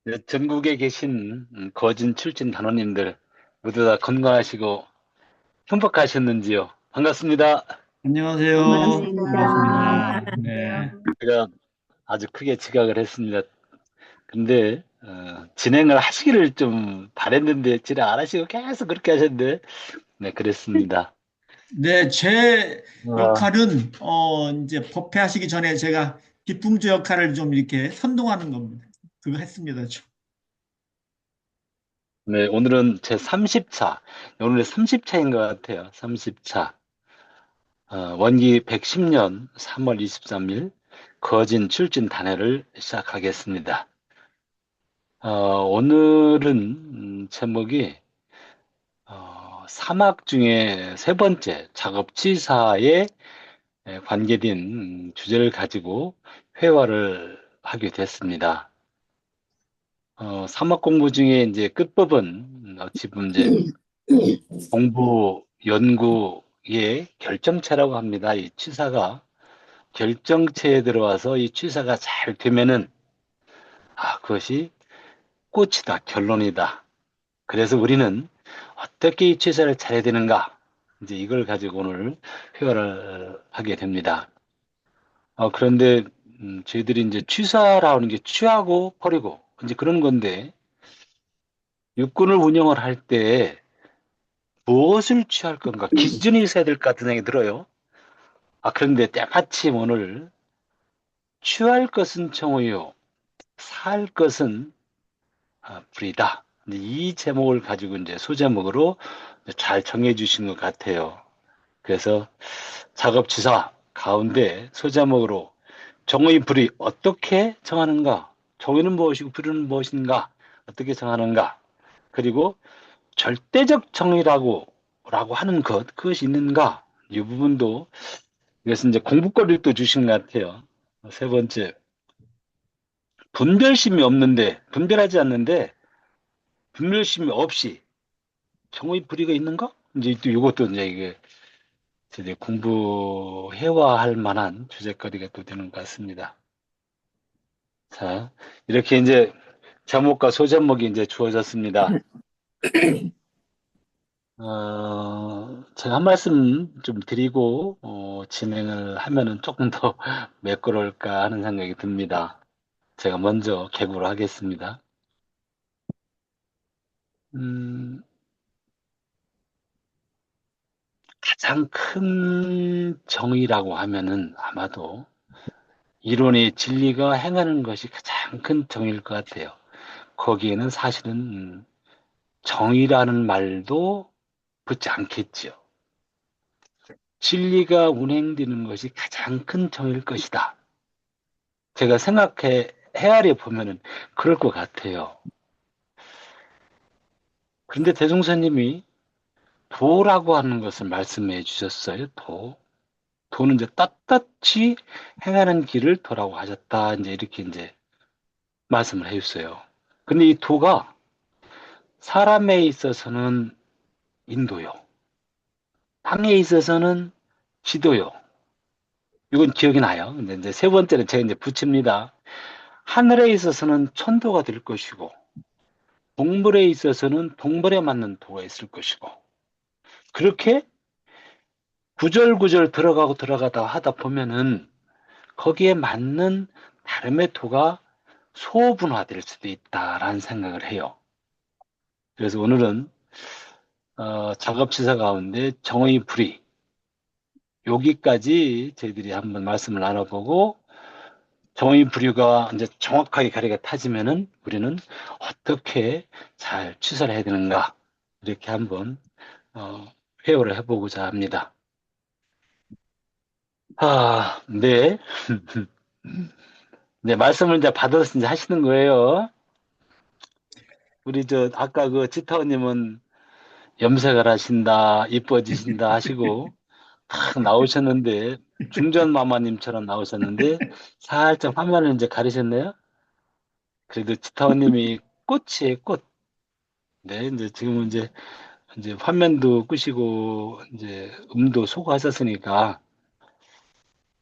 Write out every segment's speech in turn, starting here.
네, 전국에 계신 거진 출진 단원님들 모두 다 건강하시고 행복하셨는지요? 반갑습니다. 안녕하세요. 반갑습니다. 반갑습니다. 네. 제가 아주 크게 지각을 했습니다. 근데 진행을 하시기를 좀 바랬는데 진행 안 하시고 계속 그렇게 하셨는데 네, 그랬습니다. 네, 제 어, 역할은, 이제 법회하시기 전에 제가 기풍주 역할을 좀 이렇게 선동하는 겁니다. 그거 했습니다. 좀. 네, 오늘은 제 30차, 오늘의 30차인 것 같아요. 30차. 원기 110년 3월 23일 거진 출진 단해를 시작하겠습니다. 오늘은 제목이 사막 중에 세 번째 작업치사에 관계된 주제를 가지고 회화를 하게 됐습니다. 사막 공부 중에 이제 끝법은 어찌 보면 이제 공부 연구의 결정체라고 합니다. 이 취사가 결정체에 들어와서 이 취사가 잘 되면은 그것이 꽃이다, 결론이다. 그래서 우리는 어떻게 이 취사를 잘해야 되는가? 이제 이걸 가지고 오늘 회화를 하게 됩니다. 그런데 저희들이 이제 취사라는 게 취하고 버리고 이제 그런 건데 육군을 운영을 할 때 무엇을 취할 건가? 기준이 있어야 될 것 같은 생각이 들어요. 그런데 때마침 오늘 취할 것은 정오요, 살 것은 불이다. 이제 이 제목을 가지고 이제 소제목으로 잘 정해 주신 것 같아요. 그래서 작업지사 가운데 소제목으로 정의 불이 어떻게 정하는가? 정의는 무엇이고 불은 무엇인가? 어떻게 정하는가? 그리고 절대적 정의라고 하는 그것이 있는가? 이 부분도 이것은 이제 공부거리를 또 주신 것 같아요. 세 번째, 분별심이 없는데, 분별하지 않는데, 분별심이 없이 정의 불의가 있는가? 이제 또 이것도 이제 이게 이제 공부해와 할 만한 주제거리가 또 되는 것 같습니다. 자, 이렇게 이제 제목과 소제목이 이제 주어졌습니다. 제가 한 말씀 좀 드리고, 진행을 하면은 조금 더 매끄러울까 하는 생각이 듭니다. 제가 먼저 개국을 하겠습니다. 음, 가장 큰 정의라고 하면은 아마도 이론의 진리가 행하는 것이 가장 큰 정의일 것 같아요. 거기에는 사실은 정의라는 말도 붙지 않겠지요. 진리가 운행되는 것이 가장 큰 정의일 것이다. 제가 헤아려 보면은 그럴 것 같아요. 그런데 대종사님이 도라고 하는 것을 말씀해 주셨어요. 도. 도는 이제 떳떳이 행하는 길을 도라고 하셨다. 이제 이렇게 이제 말씀을 해 주셨어요. 근데 이 도가 사람에 있어서는 인도요. 땅에 있어서는 지도요. 이건 기억이 나요. 근데 이제 세 번째는 제가 이제 붙입니다. 하늘에 있어서는 천도가 될 것이고, 동물에 있어서는 동물에 맞는 도가 있을 것이고, 그렇게 구절구절 들어가고 들어가다 하다 보면은 거기에 맞는 다름의 도가 소분화될 수도 있다라는 생각을 해요. 그래서 오늘은 작업치사 가운데 정의 불의 여기까지 저희들이 한번 말씀을 나눠보고 정의 불의가 이제 정확하게 가리가 타지면은 우리는 어떻게 잘 취사를 해야 되는가 이렇게 한번 어, 회의를 해보고자 합니다. 네. 네, 말씀을 이제 받아서 이제 하시는 거예요. 우리 아까 그 지타원님은 염색을 하신다, 이뻐지신다 하시고 탁 나오셨는데, 중전마마님처럼 나오셨는데, 살짝 화면을 이제 가리셨네요. 그래도 지타원님이 꽃이에요, 꽃. 네, 이제 지금은 이제 화면도 끄시고, 이제 음도 소거하셨으니까,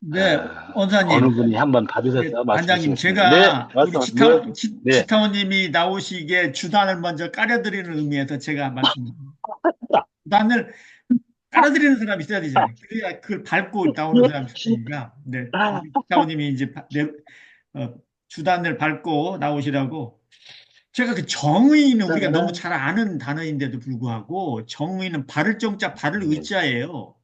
네, 어느 원사님. 분이 한번 네, 받으셔서 반장님, 말씀하시겠습니다. 네, 제가 우리 네, 네. 지타오님이 나오시기에 주단을 먼저 깔아드리는 의미에서 제가 주단을 깔아드리는 사람이 있어야 되잖아요. 그래야 그걸 밟고 나오는 예, 사람이 있으니까. 네, 우리 지타오님이 이제 어, 주단을 밟고 나오시라고. 제가 그 정의는 우리가 너무 잘 아는 단어인데도 불구하고 정의는 바를 정자, 바를 네, 의자예요.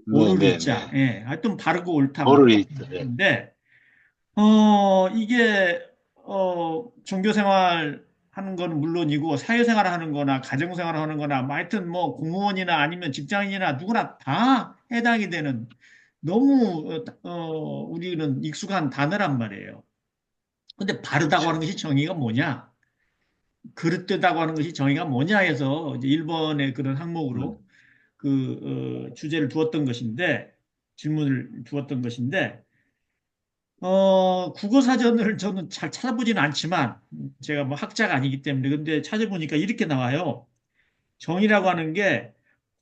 네, 옳을 네, 의자. 네. 예, 하여튼 바르고 옳다 뭐 도를 그런 있죠. 네. 뜻인데 이게, 종교생활 하는 건 물론이고, 사회생활 하는 거나, 가정생활 하는 거나, 뭐 하여튼 뭐, 공무원이나 아니면 직장인이나 누구나 다 해당이 되는 너무, 우리는 익숙한 단어란 말이에요. 근데 바르다고 그렇죠. 하는 것이 정의가 뭐냐? 그릇되다고 하는 것이 정의가 뭐냐 해서, 이제 1번의 그런 음, 항목으로 주제를 두었던 것인데, 질문을 두었던 것인데, 국어 사전을 저는 잘 찾아보지는 않지만 제가 뭐 학자가 아니기 때문에 근데 찾아보니까 이렇게 나와요. 정의라고 하는 게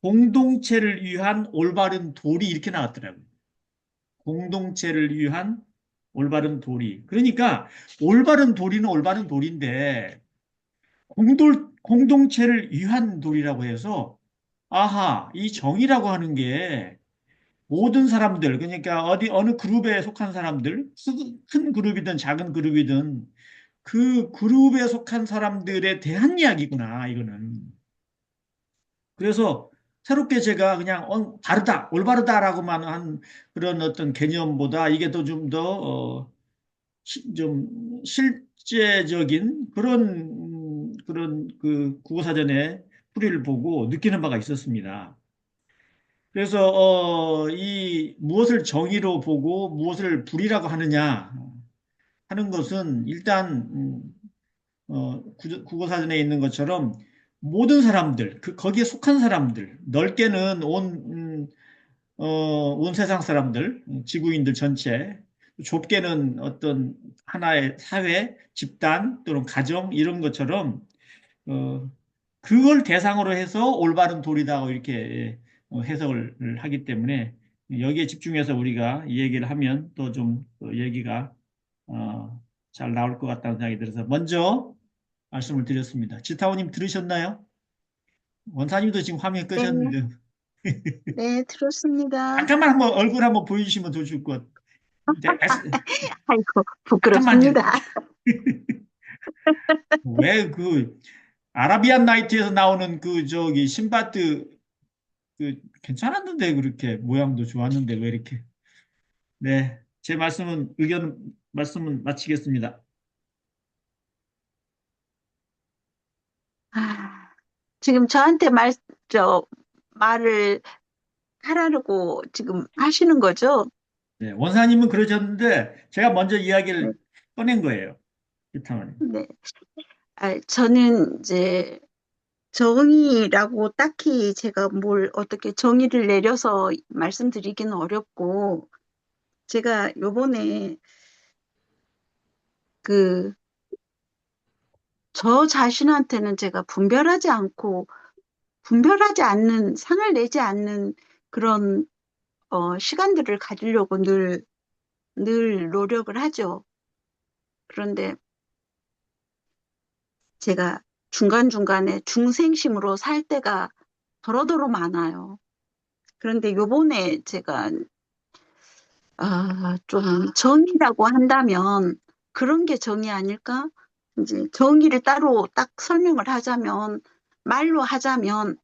공동체를 위한 올바른 도리 이렇게 나왔더라고요. 공동체를 위한 올바른 도리. 그러니까 올바른 도리는 올바른 도리인데 공동체를 위한 도리라고 해서 아하, 이 정의라고 하는 게 모든 사람들, 그러니까 어느 그룹에 속한 사람들, 큰 그룹이든 작은 그룹이든 그 그룹에 속한 사람들에 대한 이야기구나, 이거는. 그래서 새롭게 제가 그냥 바르다, 올바르다라고만 한 그런 어떤 개념보다 이게 더 좀 더, 좀 실제적인 그런 그 국어사전의 풀이를 보고 느끼는 바가 있었습니다. 그래서 이 무엇을 정의로 보고 무엇을 불이라고 하느냐 하는 것은 일단 국어사전에 있는 것처럼 모든 사람들, 거기에 속한 사람들, 넓게는 온 세상 사람들, 지구인들 전체, 좁게는 어떤 하나의 사회, 집단 또는 가정 이런 것처럼 어, 그걸 대상으로 해서 올바른 도리다 이렇게 해석을 하기 때문에 여기에 집중해서 우리가 이 얘기를 하면 또 좀 얘기가 잘 나올 것 같다는 생각이 들어서 먼저 말씀을 드렸습니다. 지타오님 들으셨나요? 원사님도 지금 화면 네, 끄셨는데 네, 들었습니다. 잠깐만 한번 얼굴 한번 보여주시면 더 좋을 것 같아요. 네, 아이고, 잠깐만요. 부끄럽습니다. 왜 아라비안 나이트에서 나오는 저기 신바트 괜찮았는데 그렇게 모양도 좋았는데 왜 이렇게 네, 제 말씀은 마치겠습니다. 아, 지금 저한테 말을 하라고 지금 하시는 거죠? 네, 원사님은 그러셨는데 제가 먼저 네, 이야기를 꺼낸 거예요. 이탕원님. 네. 저는 이제 정의라고 딱히 제가 뭘 어떻게 정의를 내려서 말씀드리기는 어렵고, 제가 요번에 그, 저 자신한테는 제가 분별하지 않는, 상을 내지 않는 그런, 시간들을 가지려고 늘 노력을 하죠. 그런데 제가 중간중간에 중생심으로 살 때가 더러더러 많아요. 그런데 요번에 제가, 좀 정의라고 한다면 그런 게 정의 아닐까? 이제 정의를 따로 딱 설명을 하자면, 말로 하자면,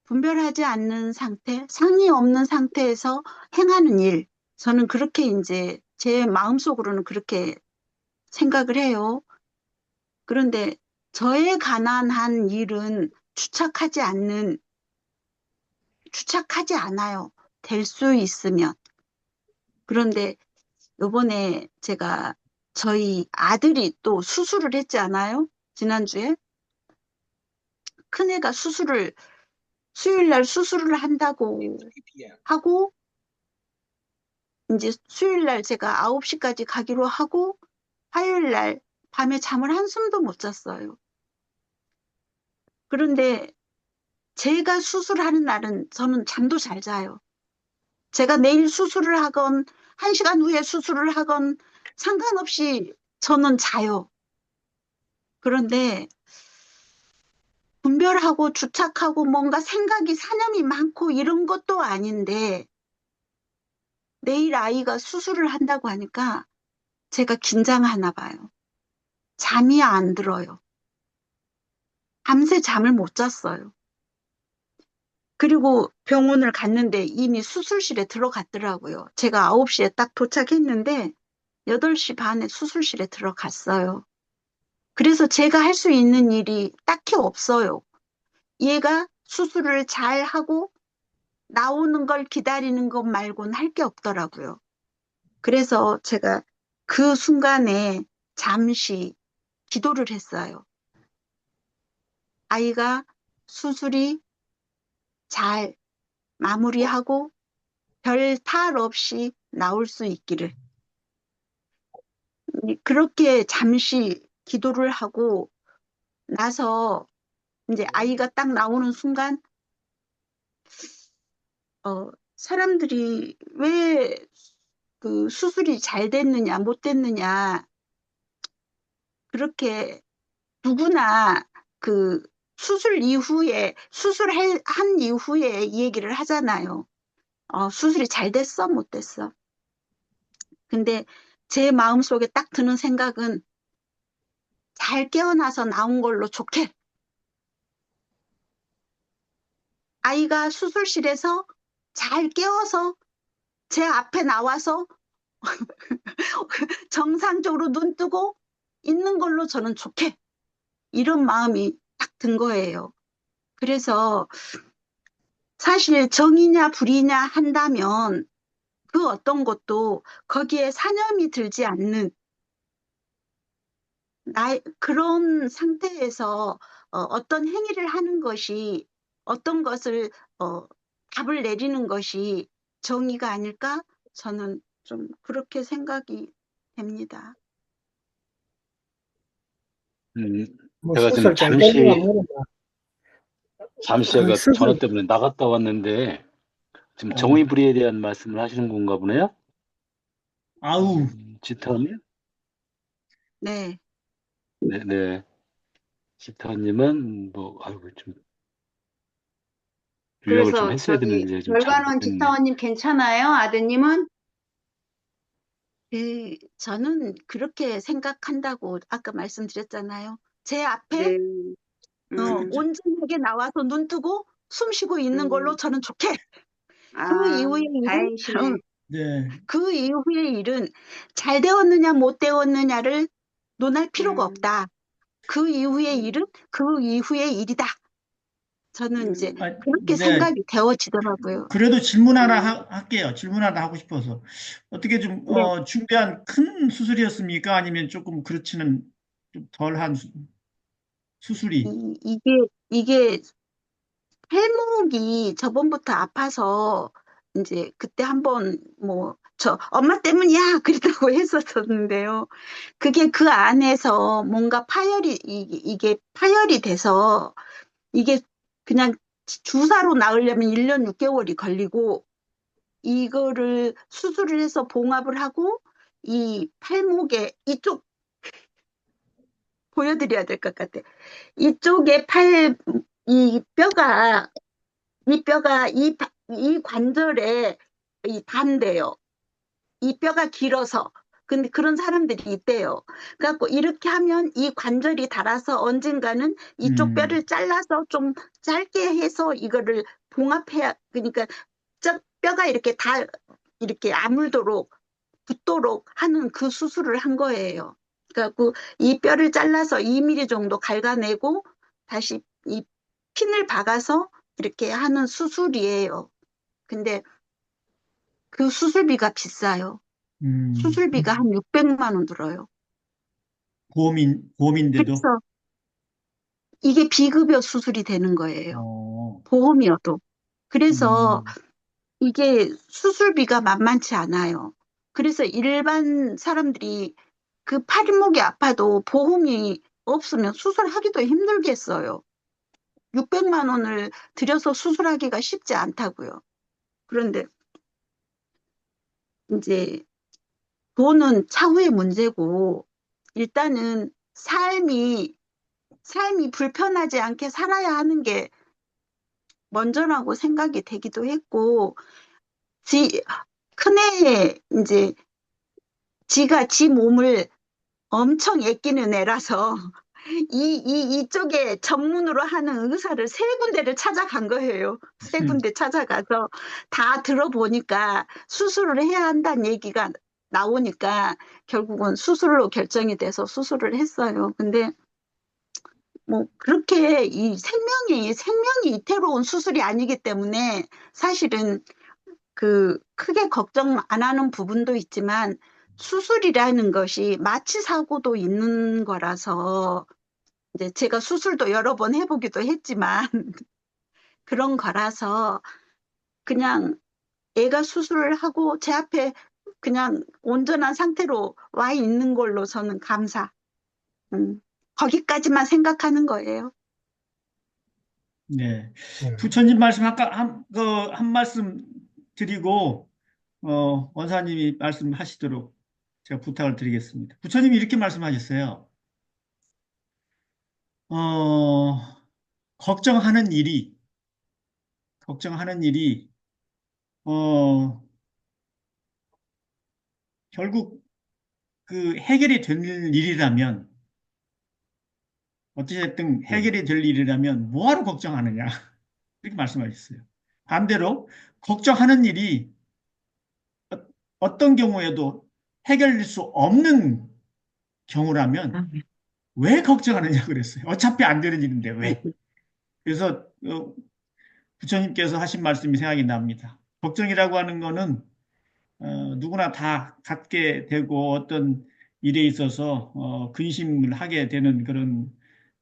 분별하지 않는 상태, 상이 없는 상태에서 행하는 일. 저는 그렇게 이제 제 마음속으로는 그렇게 생각을 해요. 그런데 저에 관한 한 일은 주착하지 않아요. 될 수 있으면. 그런데 요번에 제가 저희 아들이 또 수술을 했지 않아요? 지난주에. 큰애가 수요일 날 수술을 한다고 하고, 이제 수요일 날 제가 9시까지 가기로 하고, 화요일 날 밤에 잠을 한숨도 못 잤어요. 그런데 제가 수술하는 날은 저는 잠도 잘 자요. 제가 내일 수술을 하건 1시간 후에 수술을 하건 상관없이 저는 자요. 그런데 분별하고 주착하고 뭔가 생각이 사념이 많고 이런 것도 아닌데 내일 아이가 수술을 한다고 하니까 제가 긴장하나 봐요. 잠이 안 들어요. 밤새 잠을 못 잤어요. 그리고 병원을 갔는데 이미 수술실에 들어갔더라고요. 제가 9시에 딱 도착했는데 8시 반에 수술실에 들어갔어요. 그래서 제가 할 수 있는 일이 딱히 없어요. 얘가 수술을 잘 하고 나오는 걸 기다리는 것 말고는 할 게 없더라고요. 그래서 제가 그 순간에 잠시 기도를 했어요. 아이가 수술이 잘 마무리하고 별 탈 없이 나올 수 있기를. 그렇게 잠시 기도를 하고 나서 이제 아이가 딱 나오는 순간 사람들이 왜 그 수술이 잘 됐느냐 못 됐느냐 그렇게 누구나 그 수술한 이후에 이 얘기를 하잖아요. 수술이 잘 됐어 못 됐어. 근데 제 마음속에 딱 드는 생각은 잘 깨어나서 나온 걸로 좋게. 아이가 수술실에서 잘 깨어서 제 앞에 나와서 정상적으로 눈 뜨고 있는 걸로 저는 좋게. 이런 마음이 딱 든 거예요. 그래서 사실 정이냐 불이냐 한다면 그 어떤 것도 거기에 사념이 들지 않는 그런 상태에서 어떤 행위를 하는 것이 어떤 것을 답을 내리는 것이 정의가 아닐까? 저는 좀 그렇게 생각이 됩니다. 음, 뭐 제가 지금 수술 잘 되는 거는 잠시 그 제가 전화 수술 때문에 나갔다 왔는데 지금 어, 정의불의에 대한 말씀을 하시는 건가 보네요. 아우, 지타님? 네. 네. 지타님은 뭐 아이고 좀 요약을 좀 그래서 했어야 되는데 좀 잘 결과는 못했네. 지타원님 괜찮아요? 아드님은? 저는 그렇게 생각한다고 아까 말씀드렸잖아요. 제 앞에 네. 온전하게 나와서 눈 뜨고 숨 쉬고 있는 걸로 저는 좋게. 그 이후의 일은 다행이시네. 네. 그 이후의 일은 잘 되었느냐 못 되었느냐를 논할 필요가 없다. 그 이후의 일은 그 이후의 일이다. 저는 이제 아, 그렇게 네. 생각이 되어지더라고요. 그래도 질문 하나 할게요. 질문 하나 하고 싶어서. 어떻게 좀, 네. 중대한 큰 수술이었습니까? 아니면 조금 그렇지는 좀 덜한 수술이? 이게 팔목이 저번부터 아파서 이제 그때 한번 저 엄마 때문이야 그랬다고 했었었는데요. 그게 그 안에서 뭔가 이게 파열이 돼서 이게 그냥 주사로 나으려면 1년 6개월이 걸리고 이거를 수술을 해서 봉합을 하고 이 팔목에 이쪽 보여드려야 될 것 같아. 이쪽에 이 뼈가 이 관절에 단대요. 이 뼈가 길어서. 근데 그런 사람들이 있대요. 그래갖고 이렇게 하면 이 관절이 닳아서 언젠가는 이쪽 뼈를 잘라서 좀 짧게 해서 이거를 봉합해야, 그러니까 뼈가 이렇게 아물도록 붙도록 하는 그 수술을 한 거예요. 그래갖고 이 뼈를 잘라서 2mm 정도 갉아내고 다시 이 핀을 박아서 이렇게 하는 수술이에요. 근데 그 수술비가 비싸요. 수술비가 한 600만 원 들어요. 보험인데도? 그래서 이게 비급여 수술이 되는 거예요. 보험이어도. 그래서 이게 수술비가 만만치 않아요. 그래서 일반 사람들이 그 팔목이 아파도 보험이 없으면 수술하기도 힘들겠어요. 600만 원을 들여서 수술하기가 쉽지 않다고요. 그런데 이제 돈은 차후의 문제고 일단은 삶이 불편하지 않게 살아야 하는 게 먼저라고 생각이 되기도 했고, 큰애 이제 지가 지 몸을 엄청 아끼는 애라서 이쪽에 전문으로 하는 의사를 세 군데를 찾아간 거예요. 세 군데 찾아가서 다 들어보니까 수술을 해야 한다는 얘기가 나오니까 결국은 수술로 결정이 돼서 수술을 했어요. 근데 뭐 그렇게 이 생명이 이태로운 수술이 아니기 때문에 사실은 그 크게 걱정 안 하는 부분도 있지만 수술이라는 것이 마취 사고도 있는 거라서 이제 제가 수술도 여러 번 해보기도 했지만 그런 거라서 그냥 애가 수술을 하고 제 앞에 그냥 온전한 상태로 와 있는 걸로 저는 감사. 거기까지만 생각하는 거예요. 네. 부처님 말씀 아까 한 말씀 드리고 원사님이 말씀하시도록 제가 부탁을 드리겠습니다. 부처님이 이렇게 말씀하셨어요. 어, 걱정하는 일이 어, 결국 그 해결이 될 일이라면 어찌됐든 해결이 될 일이라면 뭐하러 걱정하느냐 이렇게 말씀하셨어요. 반대로 걱정하는 일이 어떤 경우에도 해결될 수 없는 경우라면 왜 걱정하느냐 그랬어요. 어차피 안 되는 일인데 왜? 그래서 부처님께서 하신 말씀이 생각이 납니다. 걱정이라고 하는 거는 누구나 다 갖게 되고 어떤 일에 있어서 근심을 하게 되는 그런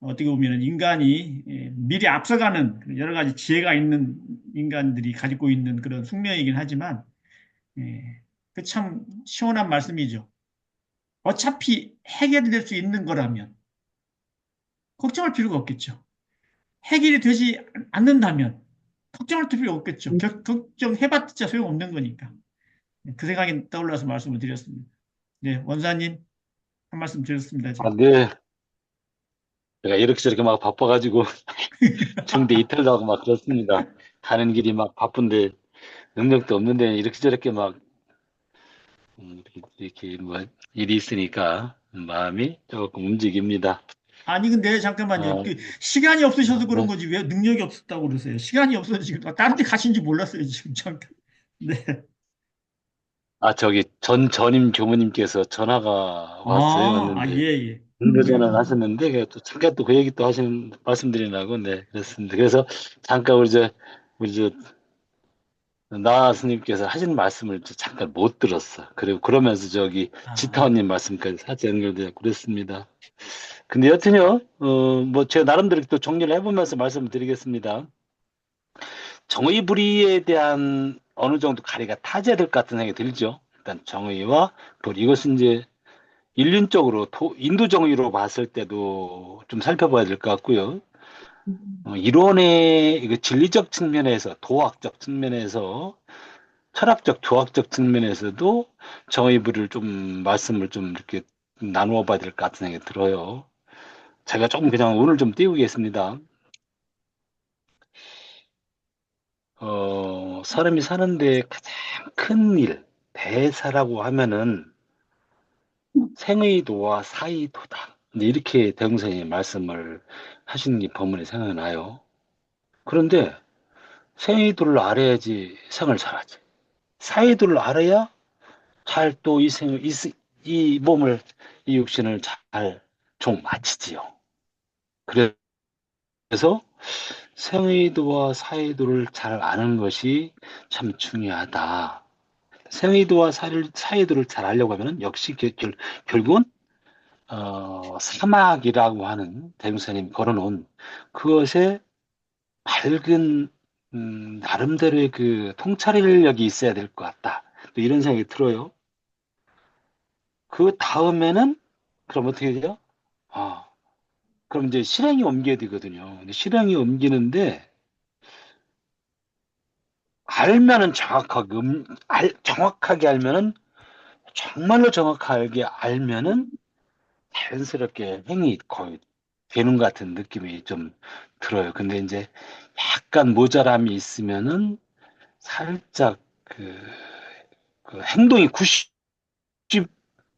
어떻게 보면 인간이 미리 앞서가는 여러 가지 지혜가 있는 인간들이 가지고 있는 그런 숙명이긴 하지만 그 참 시원한 말씀이죠. 어차피 해결될 수 있는 거라면 걱정할 필요가 없겠죠. 해결이 되지 않는다면 걱정할 필요 없겠죠. 걱정해봤자 소용없는 거니까. 그 생각이 떠올라서 말씀을 드렸습니다. 네, 원사님 한 말씀 드렸습니다. 아, 제가. 네. 제가 이렇게 저렇게 막 바빠가지고 정대 이탈도 하고 막 그렇습니다. 가는 길이 막 바쁜데 능력도 없는데 이렇게 저렇게 막 이렇게 뭐 일이 있으니까 마음이 조금 움직입니다. 아니 근데 잠깐만요. 어, 그 시간이 없으셔서 그런 네. 거지 왜 능력이 없었다고 그러세요? 시간이 없어서 지금 다른 데 가신지 몰랐어요 지금 잠깐. 네. 아, 저기 전임 교무님께서 전화가 왔어요. 예, 왔는데 예. 전화를 하셨는데 그 잠깐 또 그 얘기 또 하시는 말씀드리려고 네 그렇습니다. 그래서 잠깐 우리 저 나 스님께서 하신 말씀을 잠깐 못 들었어. 그리고 그러면서 저기 지타원님 말씀까지 살짝 연결되고 그랬습니다. 근데 여튼요, 뭐 제가 나름대로 또 정리를 해보면서 말씀을 드리겠습니다. 정의 불의에 대한 어느 정도 가리가 타져야 될 것 같은 생각이 들죠. 일단 정의와 불의 이것은 이제 인륜적으로 인도 정의로 봤을 때도 좀 살펴봐야 될 것 같고요. 이론의 이거 진리적 측면에서 도학적 측면에서 철학적, 교학적 측면에서도 정의부를 좀 말씀을 좀 이렇게 나누어 봐야 될 것 같은 생각이 들어요. 제가 조금 그냥 오늘 좀 띄우겠습니다. 사람이 사는데 가장 큰 일, 대사라고 하면은 생의도와 사의도다. 근데 이렇게 대웅선생님이 말씀을 하시는 게 법문에 생각나요. 그런데 생의도를 알아야지 생을 살아지. 사의도를 알아야 잘 또 이 몸을, 이 육신을 잘 좀 마치지요. 그래서 생의도와 사의도를 잘 아는 것이 참 중요하다. 생의도와 사의도를 잘 알려고 하면 역시 결국은 사막이라고 하는 대명사님 걸어놓은 그것에 밝은 나름대로의 그 통찰력이 있어야 될 것 같다. 또 이런 생각이 들어요. 그 다음에는 그럼 어떻게 돼요? 아, 그럼 이제 실행이 옮겨야 되거든요. 근데 실행이 옮기는데 알면은 정확하게, 정확하게 알면은, 정말로 정확하게 알면은 자연스럽게 행위 거의 되는 것 같은 느낌이 좀 들어요. 근데 이제 약간 모자람이 있으면은 살짝 그 행동이 90,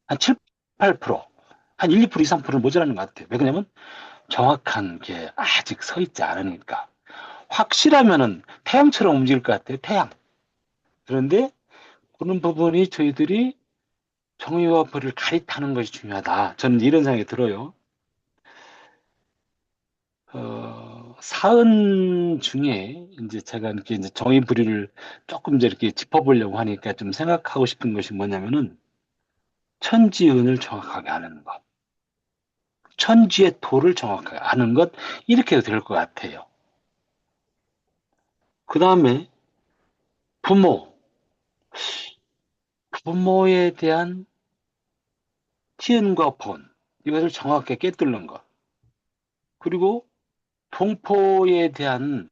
한 7, 8%, 한 1, 2% 이상 프로는 모자라는 것 같아요. 왜 그러냐면 정확한 게 아직 서 있지 않으니까. 확실하면은 태양처럼 움직일 것 같아요. 태양. 그런데 그런 부분이 저희들이 정의와 불을 가릿하는 것이 중요하다. 저는 이런 생각이 들어요. 사은 중에 이제 제가 이렇게 이제 정의 불의를 조금 이제 이렇게 짚어보려고 하니까 좀 생각하고 싶은 것이 뭐냐면은 천지운을 정확하게 아는 것, 천지의 도를 정확하게 아는 것, 이렇게 될 것 같아요. 그 다음에 부모에 대한 티은과 본, 이것을 정확하게 꿰뚫는 것. 그리고 동포에 대한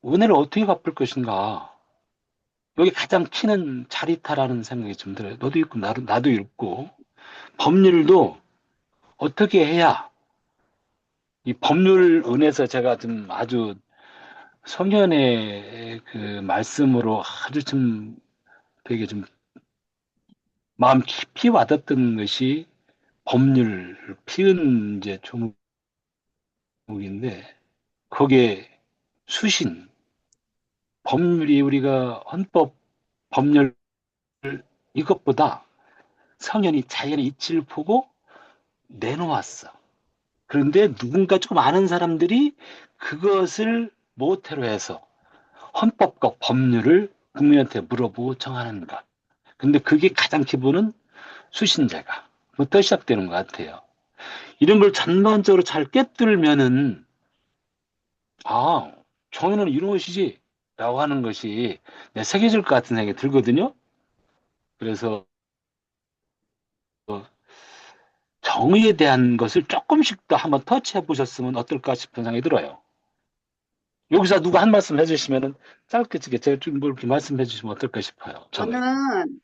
은혜를 어떻게 갚을 것인가. 여기 가장 키는 자리타라는 생각이 좀 들어요. 너도 있고 나도 있고 법률도 어떻게 해야 이 법률 은에서 제가 좀 아주 성현의 그 말씀으로 아주 좀 되게 좀 마음 깊이 와닿던 것이 법률 피은 이제 조목인데 거기에 수신 법률이 우리가 헌법 법률 이것보다 성현이 자연의 이치를 보고 내놓았어. 그런데 누군가 조금 아는 사람들이 그것을 모태로 해서 헌법과 법률을 국민한테 물어보고 정하는 것. 근데 그게 가장 기본은 수신자가부터 시작되는 것 같아요. 이런 걸 전반적으로 잘 꿰뚫면은 아, 정의는 이런 것이지 라고 하는 것이 새겨질 것 같은 생각이 들거든요. 그래서 정의에 대한 것을 조금씩 더 한번 터치해 보셨으면 어떨까 싶은 생각이 들어요. 여기서 누가 한 말씀 해주시면은 짧게 제가 좀 이렇게 말씀해 주시면 어떨까 싶어요. 정의. 저는,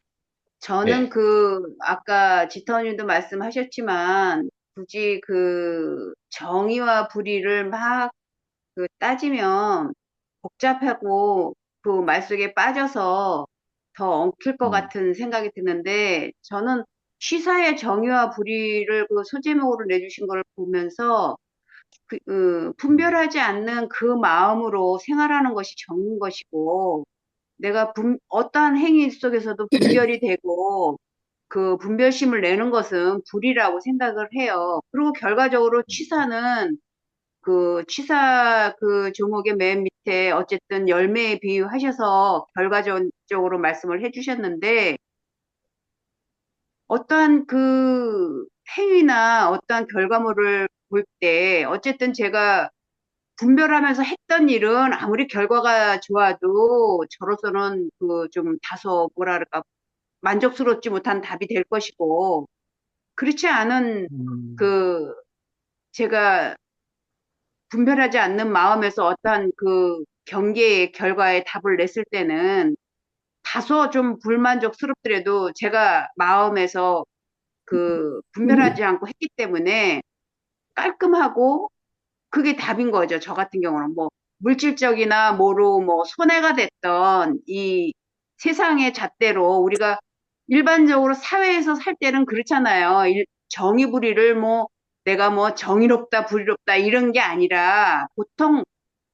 저는 네. 아까 지터님도 말씀하셨지만, 굳이 정의와 불의를 막 따지면 복잡하고 그 말 속에 빠져서 더 엉킬 것 음, 같은 생각이 드는데, 저는 시사의 정의와 불의를 소제목으로 내주신 걸 보면서, 음, 분별하지 않는 그 마음으로 생활하는 것이 정인 것이고, 내가 어떠한 행위 속에서도 분별이 되고, 그 분별심을 내는 것은 불이라고 생각을 해요. 그리고 결과적으로 취사는 취사 조목의 맨 밑에 어쨌든 열매에 비유하셔서 결과적으로 말씀을 해주셨는데, 어떠한 행위나 어떠한 결과물을 볼 때, 어쨌든 제가 분별하면서 했던 일은 아무리 결과가 좋아도 저로서는 좀 다소 뭐랄까 만족스럽지 못한 답이 될 것이고, 그렇지 않은 음, 그 제가 분별하지 않는 마음에서 어떠한 경계의 결과에 답을 냈을 때는 다소 좀 불만족스럽더라도 제가 마음에서 분별하지 않고 했기 때문에 깔끔하고 그게 답인 거죠. 저 같은 경우는 뭐 물질적이나 뭐로 뭐 손해가 됐던 이 세상의 잣대로 우리가 일반적으로 사회에서 살 때는 그렇잖아요. 정의불의를 뭐 내가 뭐 정의롭다 불의롭다 이런 게 아니라 보통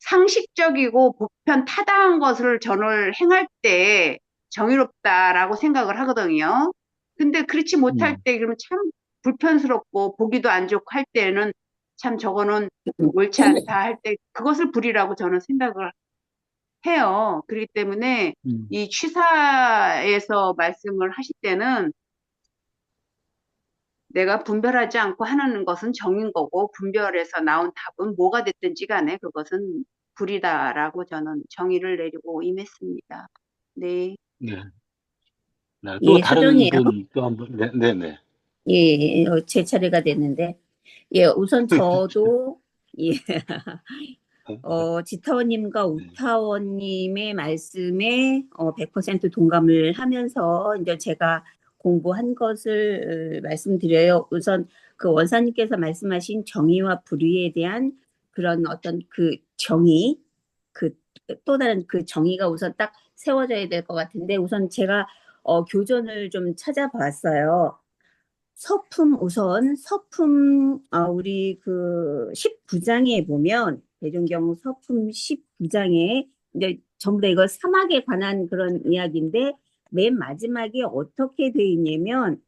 상식적이고 보편 타당한 것을 저는 행할 때 정의롭다라고 생각을 하거든요. 근데 그렇지 못할 음, 때 그러면 참 불편스럽고 보기도 안 좋고 할 때는 참 저거는 옳지 않다 할 때 그것을 불이라고 저는 생각을 해요. 그렇기 때문에 음. 이 취사에서 말씀을 하실 때는 내가 분별하지 않고 하는 것은 정인 거고 분별에서 나온 답은 뭐가 됐든지 간에 그것은 불이다라고 저는 정의를 내리고 임했습니다. 네. 네. 네. 또 예, 다른 수정이에요. 분 또 한 분. 네, 네, 네. 제 차례가 됐는데, 예, 우선 저도, 예, 지타원님과 네. 우타원님의 말씀에 100% 동감을 하면서 이제 제가 공부한 것을 말씀드려요. 우선 그 원사님께서 말씀하신 정의와 불의에 대한 그런 어떤 그 정의, 그 또 다른 그 정의가 우선 딱 세워져야 될 것 같은데 우선 제가 교전을 좀 찾아봤어요. 서품 우리 그 19장에 보면 대종경 서품 19장에 이제 전부 다 이거 사막에 관한 그런 이야기인데 맨 마지막에 어떻게 돼 있냐면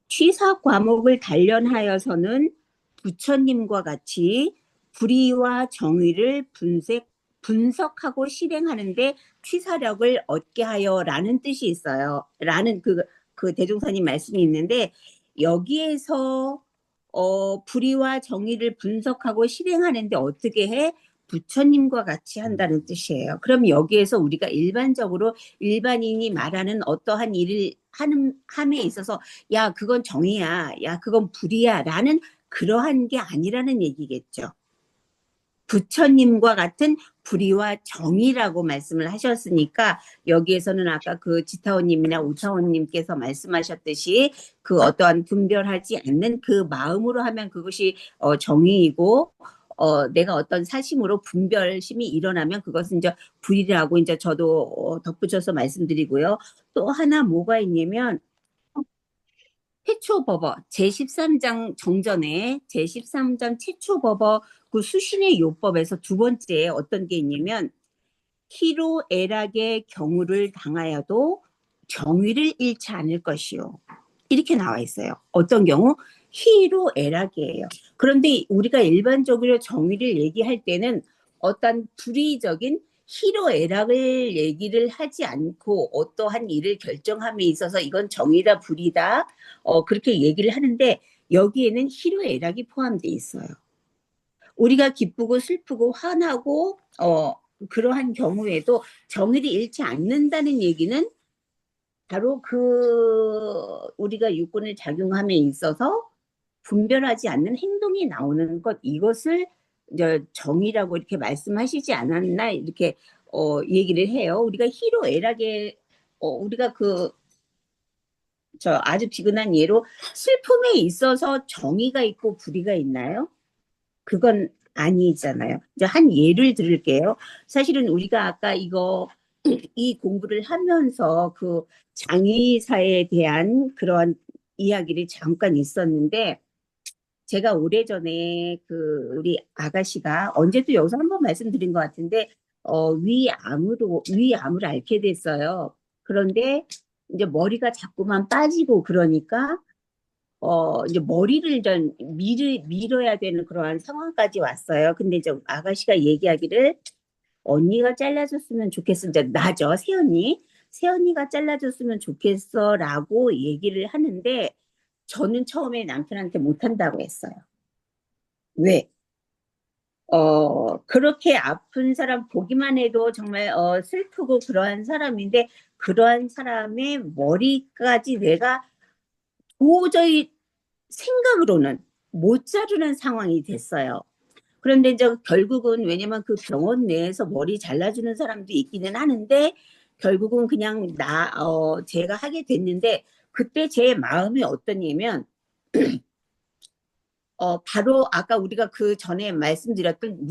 취사 과목을 단련하여서는 부처님과 같이 불의와 정의를 분석하고 실행하는데 취사력을 얻게 하여라는 뜻이 있어요. 라는 그 대종사님 말씀이 있는데 여기에서 불의와 정의를 분석하고 실행하는데 어떻게 해? 부처님과 같이 한다는 뜻이에요. 그럼 여기에서 우리가 일반적으로 일반인이 말하는 어떠한 일을 함에 있어서 야 그건 정의야, 야 그건 불의야 라는 그러한 게 아니라는 얘기겠죠. 부처님과 같은 불의와 정의라고 말씀을 하셨으니까 여기에서는 아까 그 지타원님이나 우타원님께서 말씀하셨듯이 그 어떠한 분별하지 않는 그 마음으로 하면 그것이 정의이고 내가 어떤 사심으로 분별심이 일어나면 그것은 이제 불의라고 이제 저도 덧붙여서 말씀드리고요. 또 하나 뭐가 있냐면 태초법어 제13장 정전에 제13장 태초법어 그 수신의 요법에서 두 번째 어떤 게 있냐면 희로애락의 경우를 당하여도 정의를 잃지 않을 것이요. 이렇게 나와 있어요. 어떤 경우? 희로애락이에요. 그런데 우리가 일반적으로 정의를 얘기할 때는 어떤 불의적인 희로애락을 얘기를 하지 않고 어떠한 일을 결정함에 있어서 이건 정의다 불의다 그렇게 얘기를 하는데 여기에는 희로애락이 포함되어 있어요. 우리가 기쁘고 슬프고 화나고 그러한 경우에도 정의를 잃지 않는다는 얘기는 바로 우리가 육군을 작용함에 있어서 분별하지 않는 행동이 나오는 것 이것을 이제 정의라고 이렇게 말씀하시지 않았나 이렇게 얘기를 해요. 우리가 희로애락에 우리가 아주 비근한 예로 슬픔에 있어서 정의가 있고 불의가 있나요? 그건 아니잖아요. 이제 한 예를 들을게요. 사실은 우리가 아까 이 공부를 하면서 그 장의사에 대한 그런 이야기를 잠깐 있었는데 제가 오래전에 우리 아가씨가 언제도 여기서 한번 말씀드린 것 같은데 위암을 앓게 됐어요. 그런데 이제 머리가 자꾸만 빠지고 그러니까 이제 머리를 밀어야 되는 그러한 상황까지 왔어요. 근데 이제 아가씨가 얘기하기를 언니가 잘라줬으면 좋겠어. 이제 나죠, 새언니. 새언니가 잘라줬으면 좋겠어라고 얘기를 하는데 저는 처음에 남편한테 못한다고 했어요. 왜? 그렇게 아픈 사람 보기만 해도 정말 슬프고 그러한 사람인데 그러한 사람의 머리까지 내가 도저히 생각으로는 못 자르는 상황이 됐어요. 그런데 이제 결국은 왜냐면 그 병원 내에서 머리 잘라주는 사람도 있기는 하는데 결국은 그냥 제가 하게 됐는데 그때 제 마음이 어떠냐면 바로 아까 우리가 그 전에 말씀드렸던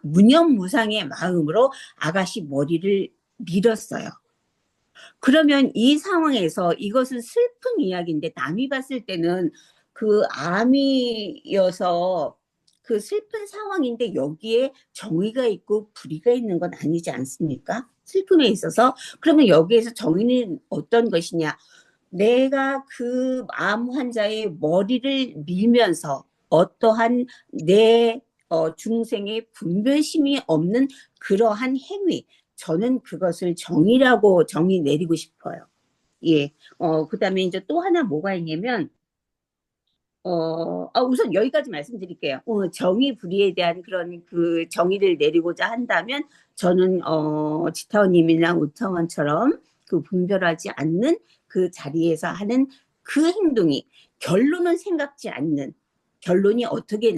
무념무상의 마음으로 아가씨 머리를 밀었어요. 그러면 이 상황에서 이것은 슬픈 이야기인데 남이 봤을 때는 그 암이어서 그 슬픈 상황인데 여기에 정의가 있고 불의가 있는 건 아니지 않습니까? 슬픔에 있어서. 그러면 여기에서 정의는 어떤 것이냐? 내가 그 암 환자의 머리를 밀면서 어떠한 내 중생의 분별심이 없는 그러한 행위, 저는 그것을 정의 내리고 싶어요. 예. 그다음에 이제 또 하나 뭐가 있냐면 우선 여기까지 말씀드릴게요. 정의 불의에 대한 그런 그 정의를 내리고자 한다면 저는 지타원님이나 우타원처럼 그 분별하지 않는 그 자리에서 하는 그 행동이 결론은 생각지 않는 결론이 어떻게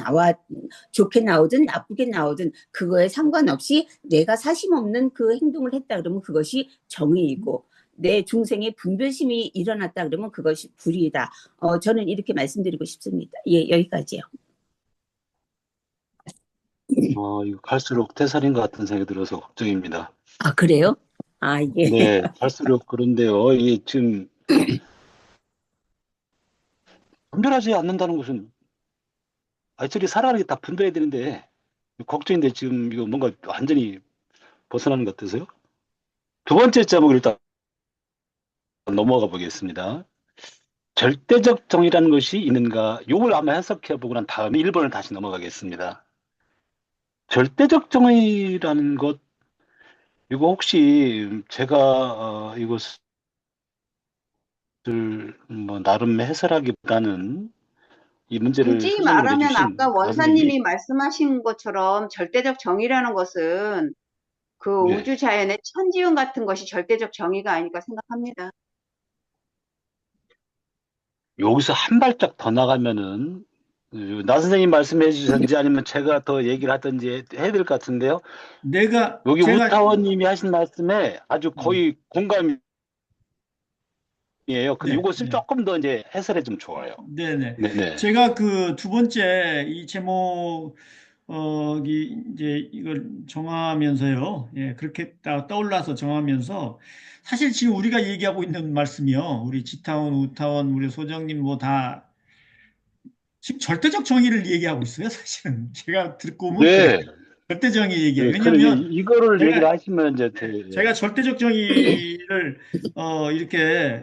좋게 나오든 나쁘게 나오든 그거에 상관없이 내가 사심 없는 그 행동을 했다 그러면 그것이 정의이고, 내 중생의 분별심이 일어났다 그러면 그것이 불의이다. 저는 이렇게 말씀드리고 싶습니다. 예, 여기까지요. 이거 갈수록 태살인 것 같은 생각이 들어서 걱정입니다. 아, 그래요? 아, 예. 네, 갈수록 그런데요. 이게 지금 분별하지 않는다는 것은 저리 살아가는 게 다 분별해야 되는데 걱정인데 지금 이거 뭔가 완전히 벗어나는 것 같아서요. 두 번째 제목을 일단 넘어가 보겠습니다. 절대적 정의라는 것이 있는가? 요걸 아마 해석해 보고 난 다음에 1번을 다시 넘어가겠습니다. 절대적 정의라는 것, 이거 혹시 제가 이것을 뭐 나름 해설하기보다는 이 문제를 굳이 수정을 말하면 해주신 아까 다른 원사님이 말씀하신 것처럼 절대적 정의라는 것은 그 네, 우주 자연의 천지운 같은 것이 절대적 정의가 아닐까 생각합니다. 여기서 한 발짝 더 나가면은 나 선생님 말씀해 주셨는지 아니면 제가 더 얘기를 하든지 해야 될 것 같은데요. 여기 제가, 우타원님이 하신 말씀에 아주 거의 공감이에요. 근데 네, 이것을 네. 조금 더 이제 해설해 주면 좋아요. 네네. 네네. 제가 그 두 번째 이 제목, 이제 이걸 정하면서요. 예, 그렇게 떠올라서 정하면서 사실 지금 우리가 얘기하고 있는 말씀이요. 우리 지타원, 우타원, 우리 소정님 뭐 다 지금 절대적 정의를 얘기하고 있어요. 사실은 제가 듣고 보면 그래요. 네. 절대 정의 얘기예요. 네. 그럼 왜냐하면 이거를 얘기를 제가 하시면 이제 제가 절대적 정의를 이렇게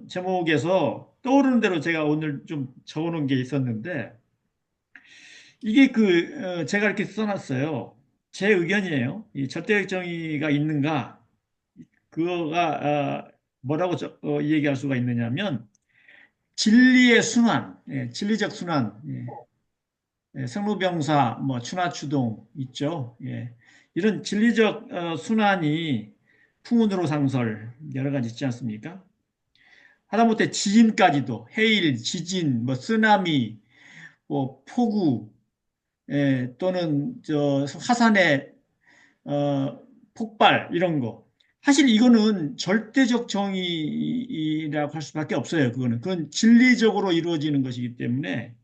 제목에서 떠오르는 대로 제가 오늘 좀 적어놓은 게 있었는데 이게 제가 이렇게 써놨어요. 제 의견이에요. 이 절대적 정의가 있는가? 그거가 뭐라고 얘기할 수가 있느냐면 진리의 순환, 예, 진리적 순환, 예, 예, 생로병사, 뭐 추나추동 있죠. 예, 이런 진리적 순환이 풍운으로 상설 여러 가지 있지 않습니까? 하다못해 지진까지도 해일, 지진, 뭐 쓰나미, 뭐 폭우, 예, 또는 저 화산의 폭발 이런 거. 사실 이거는 절대적 정의라고 할 수밖에 없어요. 그건 진리적으로 이루어지는 것이기 때문에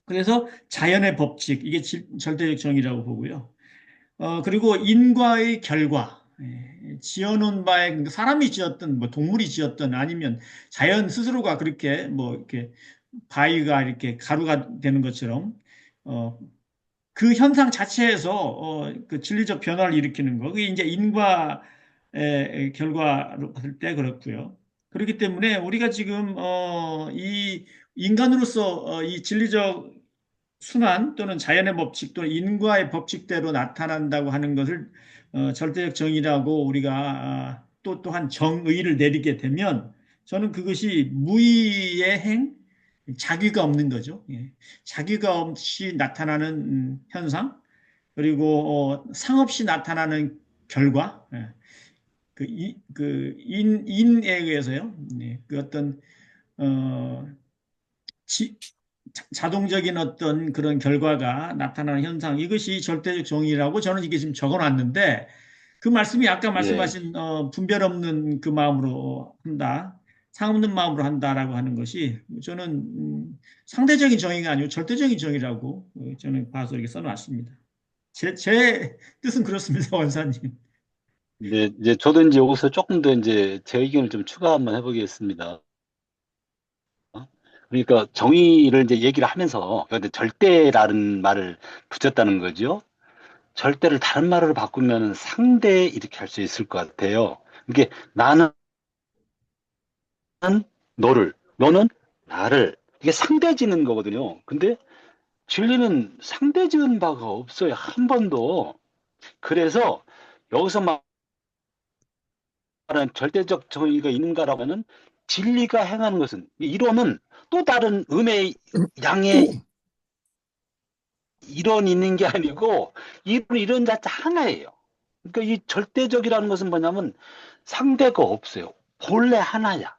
그래서 자연의 법칙 이게 절대적 정의라고 보고요. 그리고 인과의 결과. 지어놓은 바에 그러니까 사람이 지었든 뭐 동물이 지었든 아니면 자연 스스로가 그렇게 뭐 이렇게 바위가 이렇게 가루가 되는 것처럼 어, 그 현상 자체에서 그 진리적 변화를 일으키는 거. 그게 이제 인과의 결과로 봤을 때 그렇고요. 그렇기 때문에 우리가 지금 이 인간으로서 이 진리적 순환 또는 자연의 법칙 또는 인과의 법칙대로 나타난다고 하는 것을 절대적 정의라고 우리가 또한 정의를 내리게 되면 저는 그것이 무의의 행, 자기가 없는 거죠. 예. 자기가 없이 나타나는 현상 그리고 상없이 나타나는 결과 인에 의해서요. 네. 그 어떤 어, 자동적인 어떤 그런 결과가 나타나는 현상 이것이 절대적 정의라고 저는 이게 지금 적어놨는데 그 말씀이 아까 네. 말씀하신 분별 없는 그 마음으로 한다. 상 없는 마음으로 한다라고 하는 것이 저는 상대적인 정의가 아니고 절대적인 정의라고 저는 봐서 이렇게 써놨습니다. 제 뜻은 그렇습니다, 원사님. 네, 이제 저도 이제 여기서 조금 더 이제 제 의견을 좀 추가 한번 해보겠습니다. 그러니까 정의를 이제 얘기를 하면서 근데 절대라는 말을 붙였다는 거죠. 절대를 다른 말로 바꾸면 상대 이렇게 할 수 있을 것 같아요. 이게 나는 너를, 너는 나를 이게 상대 지는 거거든요. 근데 진리는 상대 지은 바가 없어요. 한 번도. 그래서 여기서 말하는 절대적 정의가 있는가라고 하면 진리가 행하는 것은 이론은 또 다른 음의 양의 이론이 있는 게 아니고 이론 자체 하나예요. 그러니까 이 절대적이라는 것은 뭐냐면 상대가 없어요. 본래 하나야.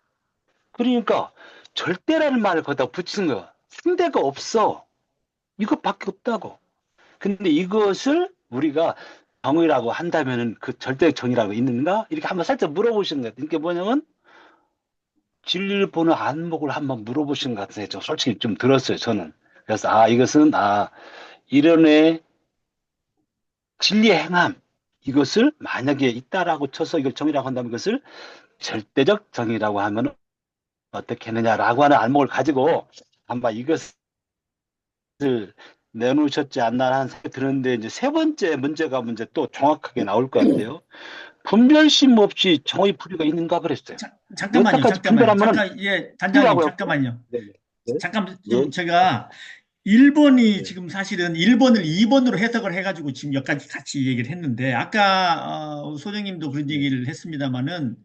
그러니까 절대라는 말을 거기다 붙이는 거야. 상대가 없어. 이것밖에 없다고. 근데 이것을 우리가 정의라고 한다면은 그 절대 정의라고 있는가? 이렇게 한번 살짝 물어보시는 것 같아요. 이게 뭐냐면 진리를 보는 안목을 한번 물어보시는 것 같아요. 저 솔직히 좀 들었어요, 저는. 그래서 이것은 이런의 진리의 행함, 이것을 만약에 있다라고 쳐서 이걸 정의라고 한다면 이것을 절대적 정의라고 하면 어떻게 하느냐라고 하는 안목을 가지고 한번 이것을 내놓으셨지 않나라는 생각이 드는데, 이제 세 번째 문제가 또 정확하게 나올 것 같아요. 분별심 없이 정의 불의가 있는가 그랬어요. 잠깐만요. 여태까지 분별하면은 예, 단장님, 불의라고 했고. 잠깐만요. 네. 네. 잠깐 예. 좀 제가 1번이 네. 지금 사실은 1번을 2번으로 해석을 해가지고 지금 여기까지 같이 얘기를 했는데, 아까 소장님도 그런 얘기를 했습니다마는,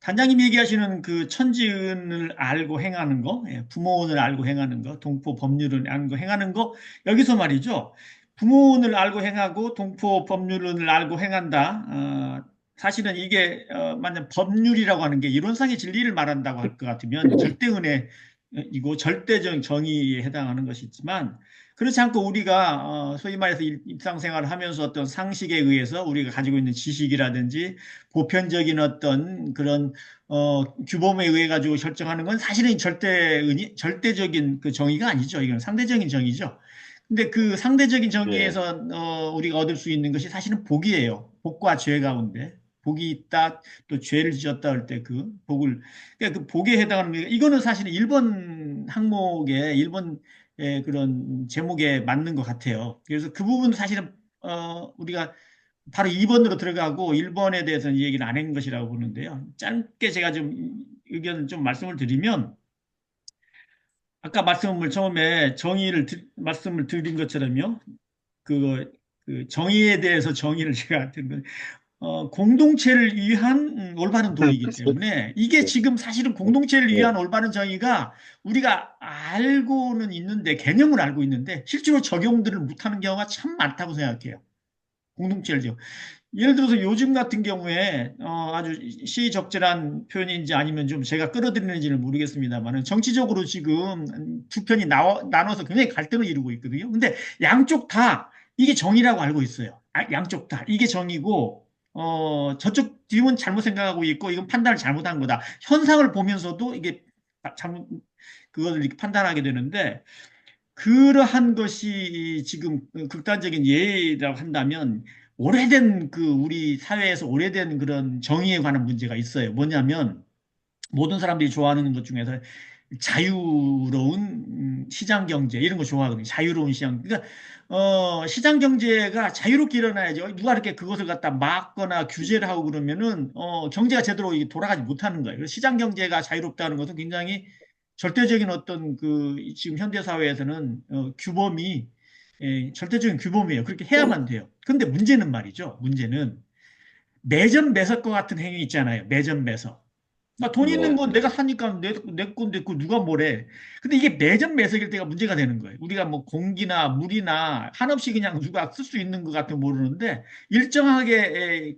단장님이 얘기하시는 그 천지은을 알고 행하는 거, 예, 부모은을 알고 행하는 거, 동포 법률을 알고 행하는 거, 여기서 말이죠. 부모은을 알고 행하고 동포 법률을 알고 행한다. 사실은 이게 만약 법률이라고 하는 게 이론상의 진리를 말한다고 할 것 같으면 절대은혜 이고 절대적 정의에 해당하는 것이지만, 그렇지 않고 우리가 소위 말해서 일상생활을 하면서 어떤 상식에 의해서 우리가 가지고 있는 지식이라든지 보편적인 어떤 그런 규범에 의해 가지고 결정하는 건 사실은 절대적인 그 정의가 아니죠. 이건 상대적인 정의죠. 근데 그 상대적인 네. 정의에서 우리가 얻을 수 있는 것이 사실은 복이에요. 복과 죄 가운데 복이 있다, 또 죄를 지었다 할 때 그 복을, 그러니까 그 복에 해당하는 게, 이거는 사실은 1번 항목에 1번 그런 제목에 맞는 것 같아요. 그래서 그 부분은 사실은 우리가 바로 2번으로 들어가고 1번에 대해서는 얘기를 안 한 것이라고 보는데요. 짧게 제가 좀 의견을 좀 말씀을 드리면, 아까 처음에 말씀을 드린 것처럼요. 그 정의에 대해서 정의를 제가 드린 공동체를 위한 올바른 도이기 때문에, 이게 지금 사실은 공동체를 네. 위한 올바른 정의가 우리가 알고는 있는데, 개념을 알고 있는데 실제로 적용들을 못하는 경우가 참 많다고 생각해요. 공동체를 예를 들어서 요즘 같은 경우에 아주 시의적절한 표현인지 아니면 좀 제가 끌어들이는지는 모르겠습니다만, 정치적으로 지금 두 편이 나눠서 굉장히 갈등을 이루고 있거든요. 근데 양쪽 다 이게 정의라고 알고 있어요. 양쪽 다 이게 정의고, 저쪽 팀은 잘못 생각하고 있고 이건 판단을 잘못한 거다. 현상을 보면서도 이게 잘못, 그걸 이렇게 판단하게 되는데, 그러한 것이 지금 극단적인 예라고 한다면, 오래된 우리 사회에서 오래된 그런 정의에 관한 문제가 있어요. 뭐냐면, 모든 사람들이 좋아하는 것 중에서 자유로운 시장 경제 이런 거 좋아하거든요. 자유로운 시장. 그러니까 시장 경제가 자유롭게 일어나야죠. 누가 이렇게 그것을 갖다 막거나 규제를 하고 그러면은 경제가 제대로 돌아가지 못하는 거예요. 그래서 시장 경제가 자유롭다는 것은 굉장히 절대적인 어떤 지금 현대 사회에서는 규범이, 절대적인 규범이에요. 그렇게 해야만 돼요. 근데 문제는 말이죠. 문제는 매점 매석과 같은 행위 있잖아요. 매점 매석. 돈 있는 건 네. 내가 사니까 내 건데 그 누가 뭐래. 근데 이게 매점 매석일 때가 문제가 되는 거예요. 우리가 뭐 공기나 물이나 한없이 그냥 누가 쓸 수 있는 것 같으면 모르는데, 일정하게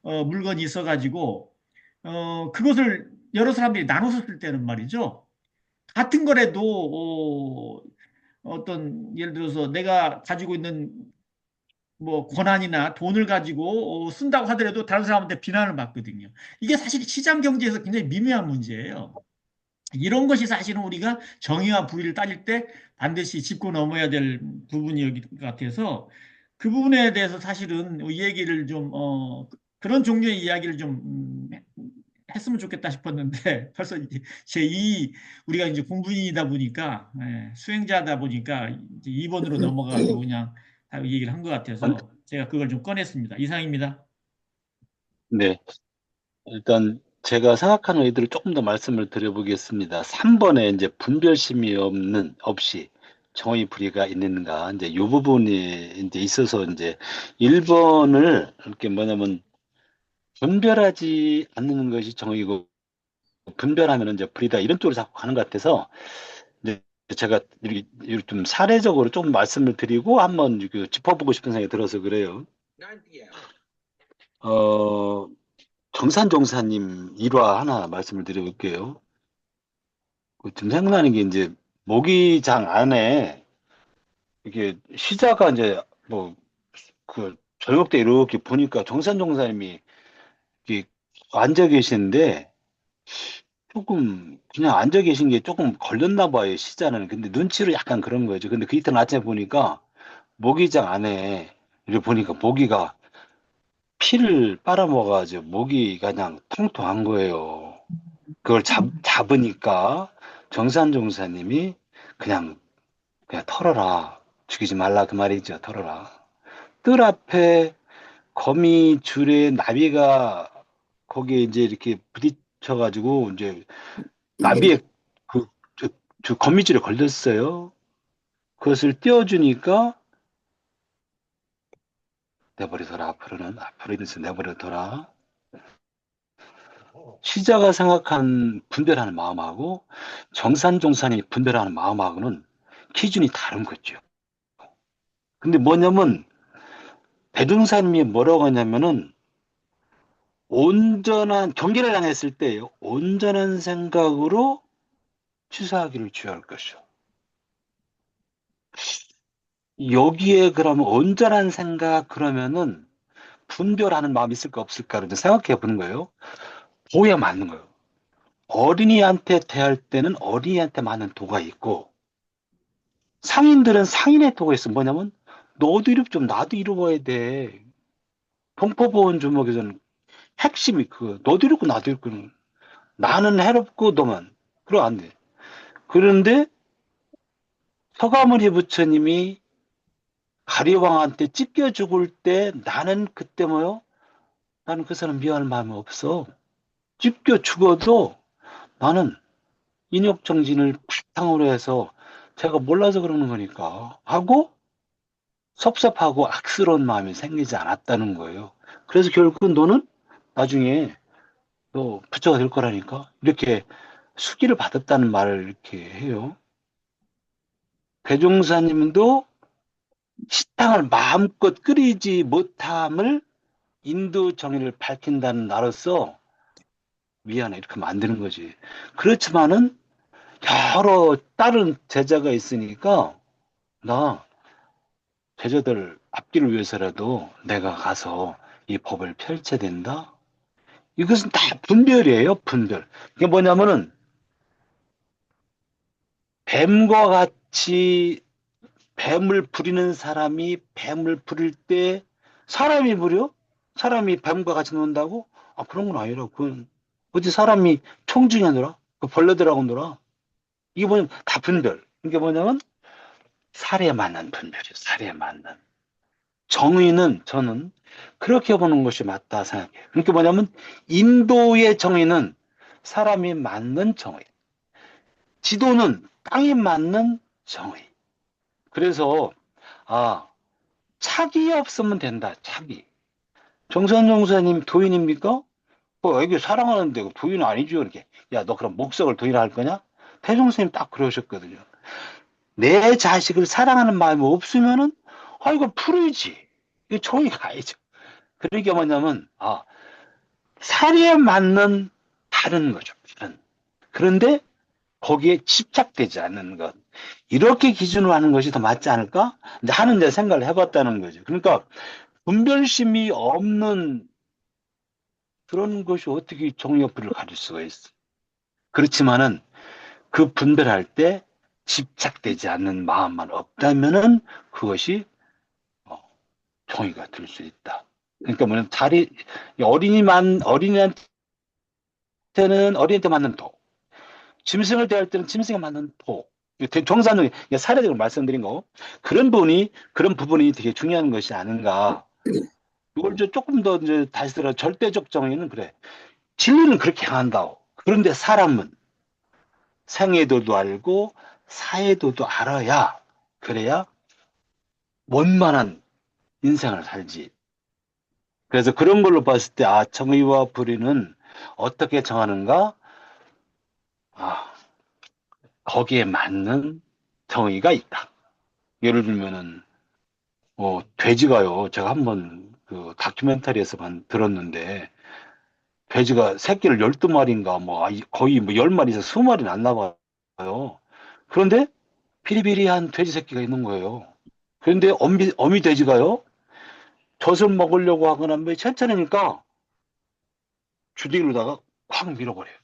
물건이 있어가지고 그것을 여러 사람들이 나눠서 쓸 때는 말이죠. 같은 거라도 어떤 예를 들어서 내가 가지고 있는 뭐 권한이나 돈을 가지고 쓴다고 하더라도 다른 사람한테 비난을 받거든요. 이게 사실 시장 경제에서 굉장히 미묘한 문제예요. 이런 것이 사실은 우리가 정의와 불의를 따질 때 반드시 짚고 넘어야 될 부분이 여기 같아서, 그 부분에 대해서 사실은 이 얘기를 좀 그런 종류의 이야기를 좀 했으면 좋겠다 싶었는데 벌써 이제 우리가 이제 공부인이다 보니까, 수행자다 보니까 이제 2번으로 넘어가가지고 그냥 다 얘기를 한 것 같아서 제가 그걸 좀 꺼냈습니다. 이상입니다. 네. 일단 제가 생각하는 의도를 조금 더 말씀을 드려보겠습니다. 3번에 이제 분별심이 없이 정의 불의가 있는가, 이제 이 부분이 이제 있어서 이제 1번을 이렇게 뭐냐면 분별하지 않는 것이 정의고 분별하면 이제 불의다, 이런 쪽으로 자꾸 가는 것 같아서, 이제 제가 이렇게 좀 사례적으로 좀 말씀을 드리고 한번 짚어보고 싶은 생각이 들어서 그래요. 정산종사님 일화 하나 말씀을 드려볼게요. 좀 생각나는 게 이제 모기장 안에 이게 시자가 이제 뭐 그 저녁 때 이렇게 보니까 정산 종사님이 이렇게 앉아 계시는데 조금 그냥 앉아 계신 게 조금 걸렸나 봐요, 시자는. 근데 눈치로 약간 그런 거죠. 근데 그 이튿날 아침에 보니까 모기장 안에 이렇게 보니까 모기가 피를 빨아먹어가지고 모기가 그냥 통통한 거예요. 그걸 잡으니까 정산 종사님이 그냥 털어라. 죽이지 말라 그 말이죠. 털어라. 뜰 앞에 거미 줄에 나비가 거기에 이제 이렇게 부딪혀가지고 이제 나비의 그, 저 거미줄에 걸렸어요. 그것을 띄워주니까 내버려둬라. 앞으로 있는 내버려둬라. 시자가 생각한 분별하는 마음하고 정산종산이 분별하는 마음하고는 기준이 다른 거죠. 근데 뭐냐면 대중사님이 뭐라고 하냐면은 온전한 경계를 당했을 때 온전한 생각으로 취사하기를 주의할 것이요. 여기에 그러면 온전한 생각 그러면은 분별하는 마음이 있을까 없을까를 생각해 보는 거예요. 보야 맞는 거예요. 어린이한테 대할 때는 어린이한테 맞는 도가 있고 상인들은 상인의 도가 있어. 뭐냐면 너도 이룹 좀 나도 이루어야 돼. 동포보온 주목에서는 핵심이 너도 이롭고 나도 이롭고 나는 해롭고 너만 그럼 안 돼. 그런데 서가모니 부처님이 가리왕한테 찢겨 죽을 때 나는 그때 뭐요? 나는 그 사람 미워할 마음이 없어. 찢겨 죽어도 나는 인욕정진을 바탕으로 해서 제가 몰라서 그러는 거니까 하고 섭섭하고 악스러운 마음이 생기지 않았다는 거예요. 그래서 결국은 너는 나중에 너 부처가 될 거라니까 이렇게 수기를 받았다는 말을 이렇게 해요. 대종사님도 식당을 마음껏 끓이지 못함을 인도 정의를 밝힌다는 나로서 미안해 이렇게 만드는 거지. 그렇지만은 여러 다른 제자가 있으니까 나 제자들 앞길을 위해서라도 내가 가서 이 법을 펼쳐야 된다. 이것은 다 분별이에요, 분별. 이게 뭐냐면은 뱀과 같이 뱀을 부리는 사람이 뱀을 부릴 때 사람이 부려? 사람이 뱀과 같이 논다고? 아, 그런 건 아니라. 그건 어디 사람이 총중에 놀아? 그 벌레들하고 놀아? 이게 뭐냐면 다 분별. 이게 뭐냐면 살에 맞는 분별이에요. 살에 맞는. 정의는 저는 그렇게 보는 것이 맞다 생각해요. 그러니까 뭐냐면 인도의 정의는 사람이 맞는 정의. 지도는 땅이 맞는 정의. 그래서 착이 없으면 된다. 착이. 정선종사님 도인입니까? 애기 사랑하는데 도인은 아니죠. 이렇게. 야, 너 그럼 목석을 도인할 거냐? 태종스님 딱 그러셨거든요. 내 자식을 사랑하는 마음이 없으면은 이거 풀이지. 이거 정의가 아니죠. 그러니까 뭐냐면 사리에 맞는 다른 거죠. 다른. 그런데 거기에 집착되지 않는 것. 이렇게 기준으로 하는 것이 더 맞지 않을까? 하는 데 생각을 해봤다는 거죠. 그러니까 분별심이 없는 그런 것이 어떻게 정의와 불을 가질 수가 있어. 그렇지만은 그 분별할 때 집착되지 않는 마음만 없다면은 그것이 정의가 될 수 있다. 그러니까 뭐냐면 어린이한테는 어린이한테 맞는 도, 짐승을 대할 때는 짐승에 맞는 도. 정사는 사례적으로 말씀드린 거 그런 부분이 되게 중요한 것이 아닌가. 이걸 조금 더 이제 다시 들어 절대적 정의는 그래. 진리는 그렇게 향한다. 그런데 사람은 생애도도 알고 사애도도 알아야 그래야 원만한 인생을 살지. 그래서 그런 걸로 봤을 때 정의와 불의는 어떻게 정하는가? 거기에 맞는 정의가 있다. 예를 들면은 돼지가요. 제가 한번 그 다큐멘터리에서 들었는데 돼지가 새끼를 12마리인가 거의 10마리에서 20마리는 안 나와요. 그런데 비리비리한 돼지 새끼가 있는 거예요. 그런데 어미 돼지가요, 젖을 먹으려고 하거나 뭐 천천히니까 주둥이로다가 확 밀어버려요.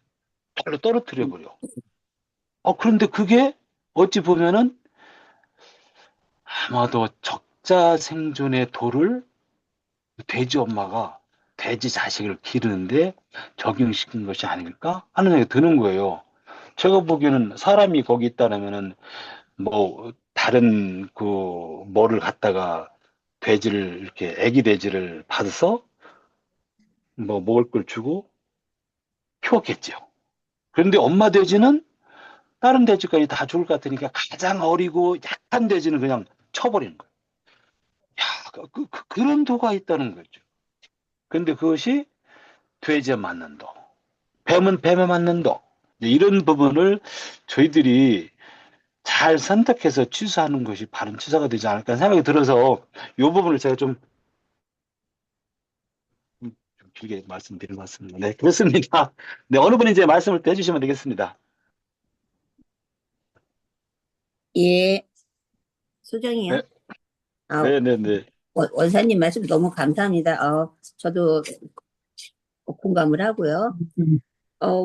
발로 떨어뜨려 버려. 그런데 그게 어찌 보면은 아마도 적자 생존의 도를 돼지 엄마가 돼지 자식을 기르는데 적용시킨 것이 아닐까 하는 생각이 드는 거예요. 제가 보기에는 사람이 거기 있다면은 뭐 다른 그 뭐를 갖다가 돼지를 이렇게 애기 돼지를 받아서 뭐 먹을 걸 주고 키웠겠죠. 그런데 엄마 돼지는 다른 돼지까지 다 죽을 것 같으니까 가장 어리고 약한 돼지는 그냥 쳐버리는 거예요. 야, 그런 도가 있다는 거죠. 근데 그것이 돼지에 맞는 도, 뱀은 뱀에 맞는 도, 이런 부분을 저희들이 잘 선택해서 취사하는 것이 바른 취사가 되지 않을까 생각이 들어서 이 부분을 제가 좀 길게 말씀드린 것 같습니다. 네, 그렇습니다. 네, 어느 분이 이제 말씀을 또 해주시면 되겠습니다. 예, 소정이요. 네, 아, 네, 네, 네. 원사님 말씀 너무 감사합니다. 저도 공감을 하고요.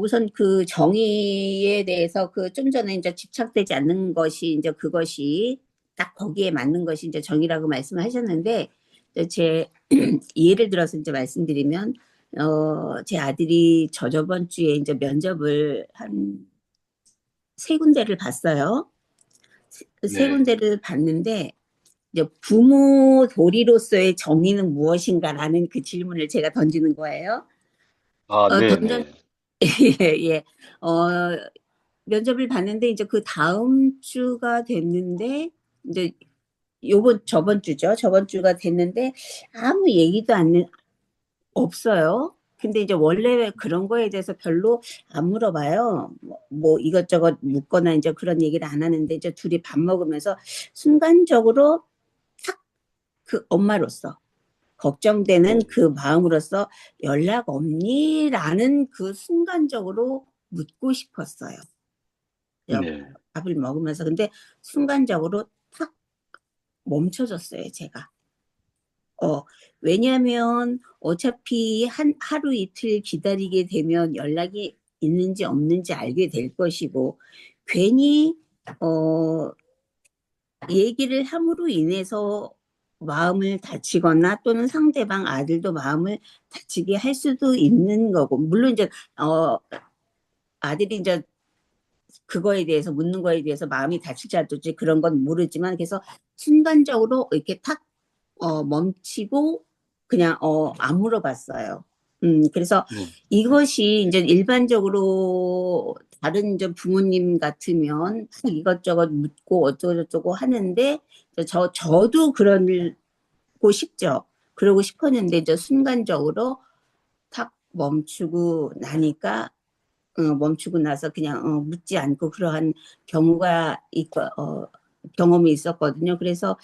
우선 그 정의에 대해서 그 좀 전에 이제 집착되지 않는 것이 이제 그것이 딱 거기에 맞는 것이 이제 정의라고 말씀을 하셨는데, 제 예를 들어서 이제 말씀드리면, 제 아들이 저번 주에 이제 면접을 한 세 군데를 봤어요. 세 네. 군데를 봤는데, 이제 부모 도리로서의 정의는 무엇인가라는 그 질문을 제가 던지는 거예요. 네, 던졌, 네. 예, 예. 면접을 봤는데 이제 그 다음 주가 됐는데 이제 저번 주죠. 저번 주가 됐는데 아무 얘기도 없어요. 근데 이제 원래 그런 거에 대해서 별로 안 물어봐요. 뭐 이것저것 묻거나 이제 그런 얘기를 안 하는데 이제 둘이 밥 먹으면서 순간적으로 탁 그 엄마로서 걱정되는 그 마음으로서 연락 없니? 라는 그 순간적으로 묻고 싶었어요. 네. 밥을 먹으면서. 근데 순간적으로 탁 멈춰졌어요, 제가. 왜냐하면 어차피 하루 이틀 기다리게 되면 연락이 있는지 없는지 알게 될 것이고, 괜히, 얘기를 함으로 인해서 마음을 다치거나 또는 상대방 아들도 마음을 다치게 할 수도 있는 거고, 물론 이제, 아들이 이제 그거에 대해서 묻는 거에 대해서 마음이 다칠지 안 다칠지 그런 건 모르지만 그래서 순간적으로 이렇게 탁 멈추고 그냥 안 물어봤어요. 그래서 네. 이것이 이제 일반적으로 다른 이제 부모님 같으면 이것저것 묻고 어쩌고저쩌고 하는데 저도 그러고 싶죠. 그러고 싶었는데 이제 순간적으로 탁 멈추고 나니까 멈추고 나서 그냥 묻지 않고 그러한 경우가 경험이 있었거든요. 그래서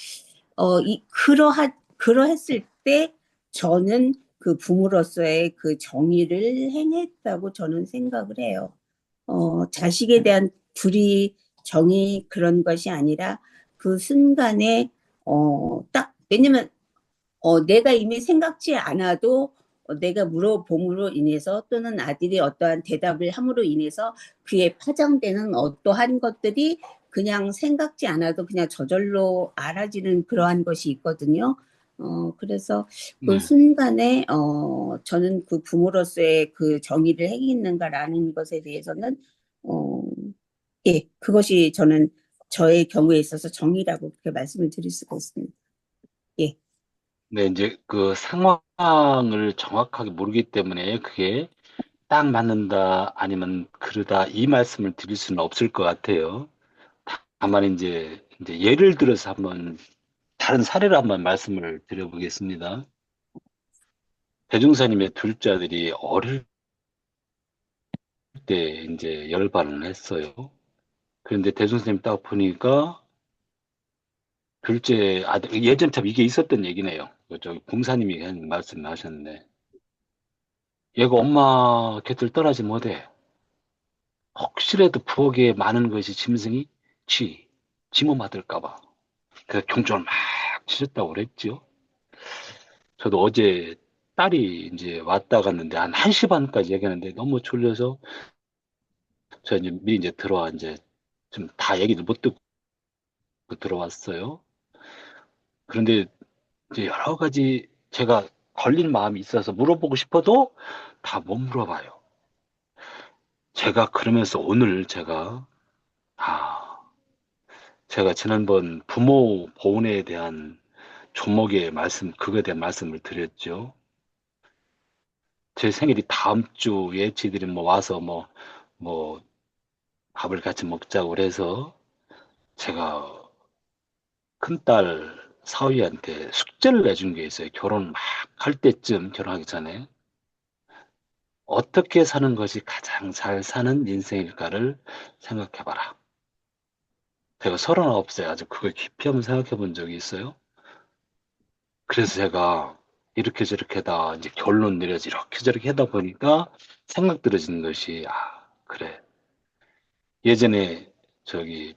그러했을 때 저는 그 부모로서의 그 정의를 행했다고 저는 생각을 해요. 자식에 대한 불의, 정의 그런 것이 아니라 그 순간에 왜냐면 내가 이미 생각지 않아도 내가 물어봄으로 인해서 또는 아들이 어떠한 대답을 함으로 인해서 그에 파장되는 어떠한 것들이 그냥 생각지 않아도 그냥 저절로 알아지는 그러한 것이 있거든요. 그래서 그 네. 순간에 저는 그 부모로서의 그 정의를 행했는가라는 것에 대해서는 예, 그것이 저는 저의 경우에 있어서 정의라고 그렇게 말씀을 드릴 수가 있습니다. 예. 네, 이제 그 상황을 정확하게 모르기 때문에 그게 딱 맞는다, 아니면 그러다, 이 말씀을 드릴 수는 없을 것 같아요. 다만 이제 예를 들어서 한번 다른 사례를 한번 말씀을 드려보겠습니다. 대중사님의 둘째 아들이 어릴 때 이제 열반을 했어요. 그런데 대중사님 딱 보니까 둘째 아들, 예전 참 이게 있었던 얘기네요. 저기 공사님이 한 말씀 하셨는데, 얘가 엄마 곁을 떠나지 못해. 혹시라도 부엌에 많은 것이 짐승이 지몸받을까봐. 그래서 경종을 막 치셨다고 그랬죠. 저도 어제 딸이 이제 왔다 갔는데 한 1시 반까지 얘기하는데 너무 졸려서 저 이제 미리 이제 들어와 이제 좀 다 얘기도 못 듣고 들어왔어요. 그런데 이제 여러 가지 제가 걸린 마음이 있어서 물어보고 싶어도 다 못 물어봐요. 제가 그러면서 오늘 제가 지난번 부모 보훈에 대한 조목의 말씀, 그거에 대한 말씀을 드렸죠. 제 생일이 다음 주에 지들이 뭐 와서 뭐 밥을 같이 먹자고 그래서 제가 큰딸 사위한테 숙제를 내준 게 있어요. 결혼 막 할 때쯤, 결혼하기 전에. 어떻게 사는 것이 가장 잘 사는 인생일까를 생각해봐라. 제가 39세 아주 그걸 깊이 한번 생각해 본 적이 있어요. 그래서 제가 이렇게 저렇게다 이제 결론 내려지 이렇게 저렇게 하다 보니까 생각 들어지는 것이, 그래. 예전에 저기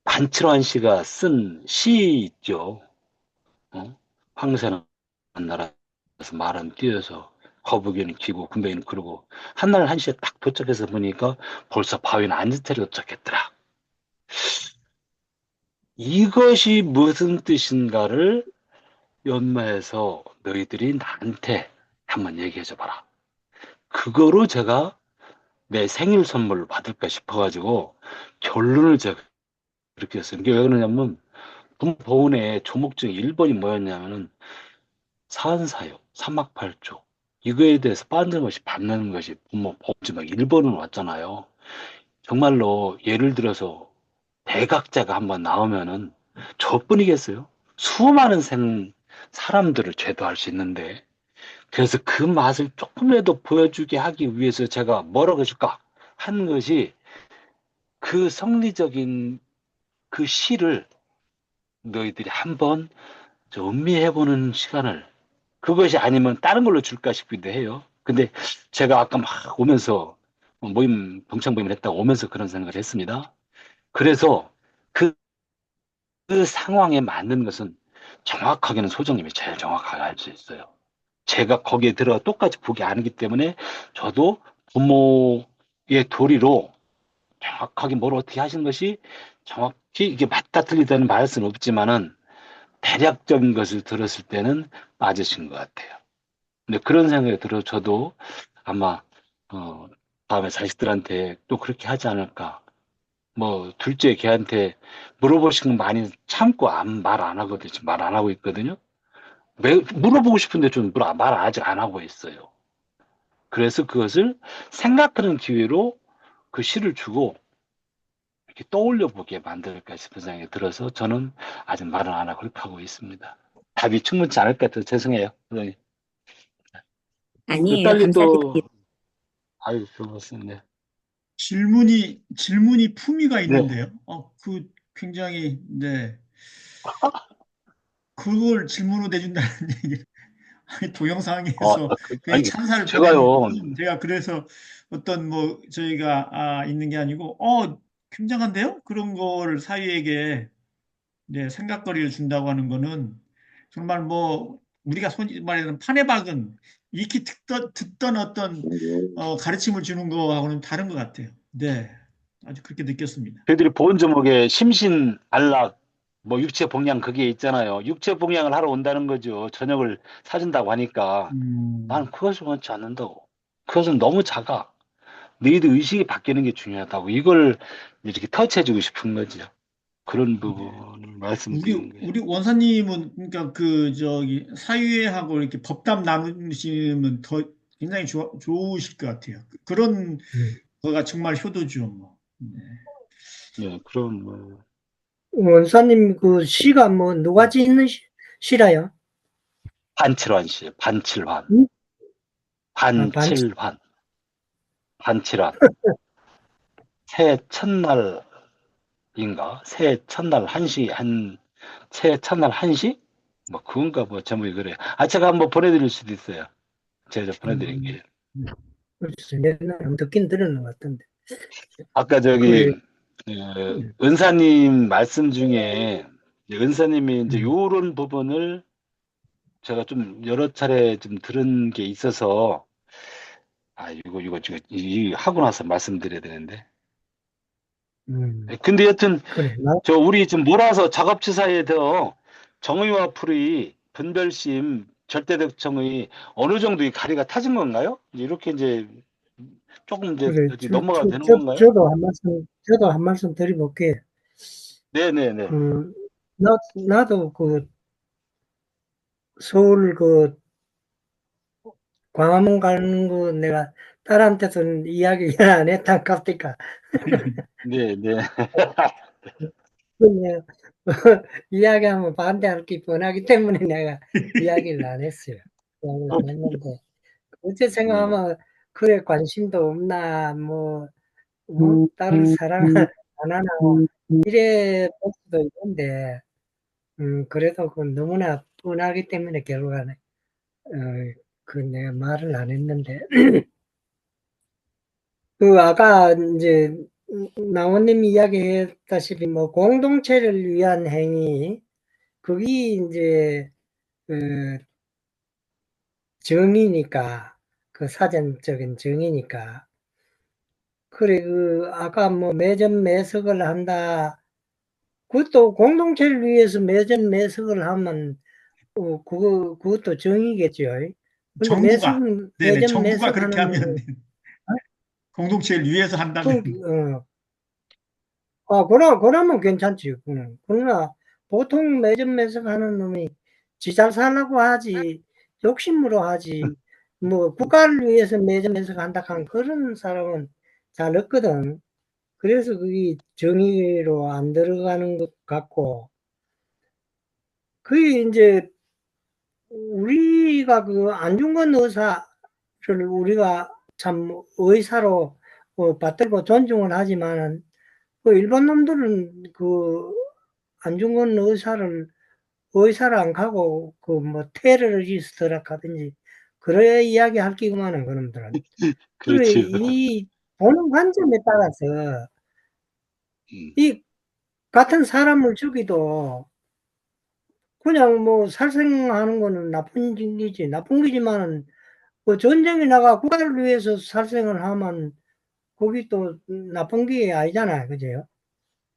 반칠환 씨가 쓴 시 있죠. 황새는 나라에서 말은 뛰어서 거북이는 기고 군뱅이는 그러고 한날 1시에 딱 도착해서 보니까 벌써 바위는 안지태에 도착했더라. 이것이 무슨 뜻인가를 연마해서 너희들이 나한테 한번 얘기해줘 봐라. 그거로 제가 내 생일 선물을 받을까 싶어가지고 결론을 제가 그렇게 했어요. 이게 왜 그러냐면 보훈의 조목 중에 1번이 뭐였냐면은 사은사요, 삼막팔조 이거에 대해서 빠짐없이 받는 것이 부모 보험지막 1번은 왔잖아요. 정말로 예를 들어서 대각자가 한번 나오면은 저뿐이겠어요? 수많은 사람들을 제도할 수 있는데 그래서 그 맛을 조금이라도 보여주게 하기 위해서 제가 뭐라고 해줄까 한 것이 그 성리적인 그 시를 너희들이 한번 음미해보는 시간을 그것이 아니면 다른 걸로 줄까 싶기도 해요. 근데 제가 아까 막 오면서 동창 모임을 했다가 오면서 그런 생각을 했습니다. 그래서 그 상황에 맞는 것은 정확하게는 소정님이 제일 정확하게 알 수 있어요. 제가 거기에 들어가 똑같이 보기 아니기 때문에 저도 부모의 도리로 정확하게 뭘 어떻게 하시는 것이 정확히 이게 맞다 틀리다는 말할 수는 없지만은 대략적인 것을 들었을 때는 맞으신 것 같아요. 근데 그런 생각이 들어 저도 아마 다음에 자식들한테 또 그렇게 하지 않을까. 뭐 둘째 걔한테 물어보시는 거 많이 참고 말 안 하거든요. 말 안 하고 있거든요. 왜 물어보고 싶은데 좀 말 아직 안 하고 있어요. 그래서 그것을 생각하는 기회로 그 시를 주고 이렇게 떠올려 보게 만들까 싶은 생각이 들어서 저는 아직 말은 안 하고 그렇게 하고 있습니다. 답이 충분치 않을 것 같아서 죄송해요. 선생님. 아니에요. 딸이 또 감사드립니다. 아유 좋습니다. 질문이 품위가 네. 있는데요. 그 굉장히, 네. 그걸 질문으로 내준다는 얘기. 동영상에서 괜히 아니 찬사를 제가요. 보내면 제가 그래서 어떤 뭐 저희가 있는 게 아니고 굉장한데요? 그런 거를 사위에게 네, 생각거리를 준다고 하는 거는 정말 뭐 우리가 손이 말하는 판에 박은 익히 듣던 어떤 가르침을 주는 거하고는 다른 것 같아요. 네, 아주 그렇게 느꼈습니다. 저희들이 보온 제목에 심신 안락 뭐 육체 봉양 그게 있잖아요. 육체 봉양을 하러 온다는 거죠. 저녁을 사준다고 하니까 나는 그것을 원치 않는다고. 그것은 너무 작아. 너희들 의식이 바뀌는 게 중요하다고. 이걸 이렇게 터치해주고 싶은 거죠. 그런 부분을 말씀드리는 거예요. 우리 원사님은 그러니까 사유회하고 이렇게 법담 나누시면 더 굉장히 좋으실 것 같아요. 그런 거가 정말 효도죠. 뭐. 네. 네, 그런 원사님 그 시가 뭐 누가 짓는 시라요? 반칠환 씨, 반칠환, 응? 반칠환, 반칠환. 새해 첫날인가? 새해 첫날 1시 새해 첫날 1시? 뭐 그건가 뭐 제목이 그래요. 제가 한번 보내드릴 수도 있어요. 제가 보내드릴게요. 글쎄, 내가 듣긴 들은 것 같은데. 아까 저기 그래, 은사님 말씀 중에 은사님이 이제 음, 요런 부분을 제가 좀 여러 차례 좀 들은 게 있어서 이거 지금 이 하고 나서 말씀드려야 되는데. 근데 여튼 그래, 저 우리 지금 몰아서 작업치사에 더 정의와 풀의, 분별심, 절대적 정의 어느 정도 이 가리가 타진 건가요? 이렇게 이제 조금 이제 그래, 어디 넘어가도 되는 건가요? 저도 한 말씀 드려볼게. 네네네. 나도 서울 광화문 가는 거 내가 딸한테서 이야기 안 했다 깝니까. 네네. 그냥 이야기하면 반대할 게 뻔하기 때문에 내가 이야기를 안 했어요. 이야기를 안 했는데 어째 네. 생각하면 그래 관심도 없나 딸을 사랑 안 하나 이래 볼 수도 있는데 그래도 너무나 뻔하기 때문에 결국은 내가 말을 안 했는데 아까 이제 나원님이 이야기했다시피 공동체를 위한 행위 그게 이제 그 정의니까 사전적인 정의니까 그래 아까 매점 매석을 한다 그것도 공동체를 위해서 매점 매석을 하면 그것도 정의겠죠. 근데 정부가, 네네, 매점 정부가 그렇게 매석하는 하면 거는 공동체를 위해서 한다면, 그러면 괜찮지. 그러나 보통 매점 매석하는 놈이 지 잘 살라고 하지 욕심으로 하지 국가를 위해서 매점 매석한다 하는 그런 사람은 잘 없거든. 그래서 그게 정의로 안 들어가는 것 같고 그게 이제 우리가 안중근 의사를 우리가 참 의사로 받들고 존중을 하지만은 일반 놈들은 안중근 의사를 안 가고 테러리스트라 하든지 그래 이야기 할 끼구만은 그놈들은. 그래 그렇죠. 이 보는 관점에 따라서 음, 이 같은 사람을 죽이도 그냥 살생하는 거는 나쁜 짓이지. 나쁜 거지만은 전쟁에 나가 국가를 위해서 살생을 하면 그게 또 나쁜 게 아니잖아요. 그죠?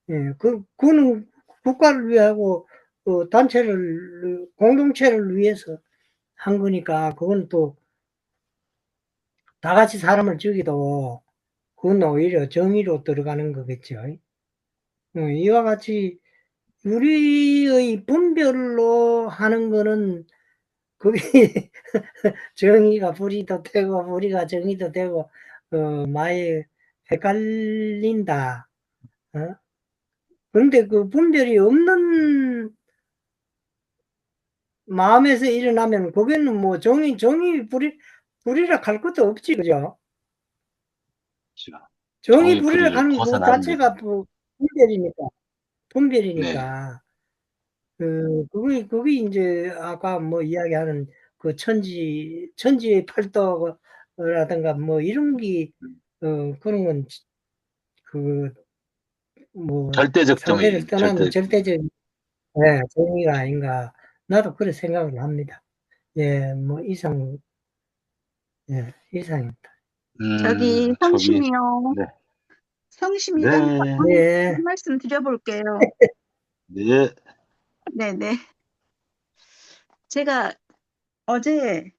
예, 그거는 국가를 위하고 공동체를 위해서 한 거니까 그건 또 다 같이 사람을 죽이도 그건 오히려 정의로 들어가는 거겠죠. 이와 같이 우리의 분별로 하는 거는 그게 정의가 불의도 되고 불의가 정의도 되고 많이 헷갈린다. 어? 그런데 그 분별이 없는 마음에서 일어나면 그게는 정의 불의라 할 것도 없지 그죠? 그렇죠. 정의 정의 불의라 불의를 하는 그 벗어나는 거죠. 자체가 분별이니까 네. 분별이니까 그게 이제 아까 이야기하는 천지의 팔도라든가 이런 게 그런 건 그 절대적 상대를 정의, 떠나는 절대. 절대적인 정의가 아닌가 나도 그렇게 생각을 합니다. 예, 이상입니다. 저기 저기, 성심이요. 네. 성심이가 네. 네, 한 말씀 드려볼게요. 네. 네네. 제가 어제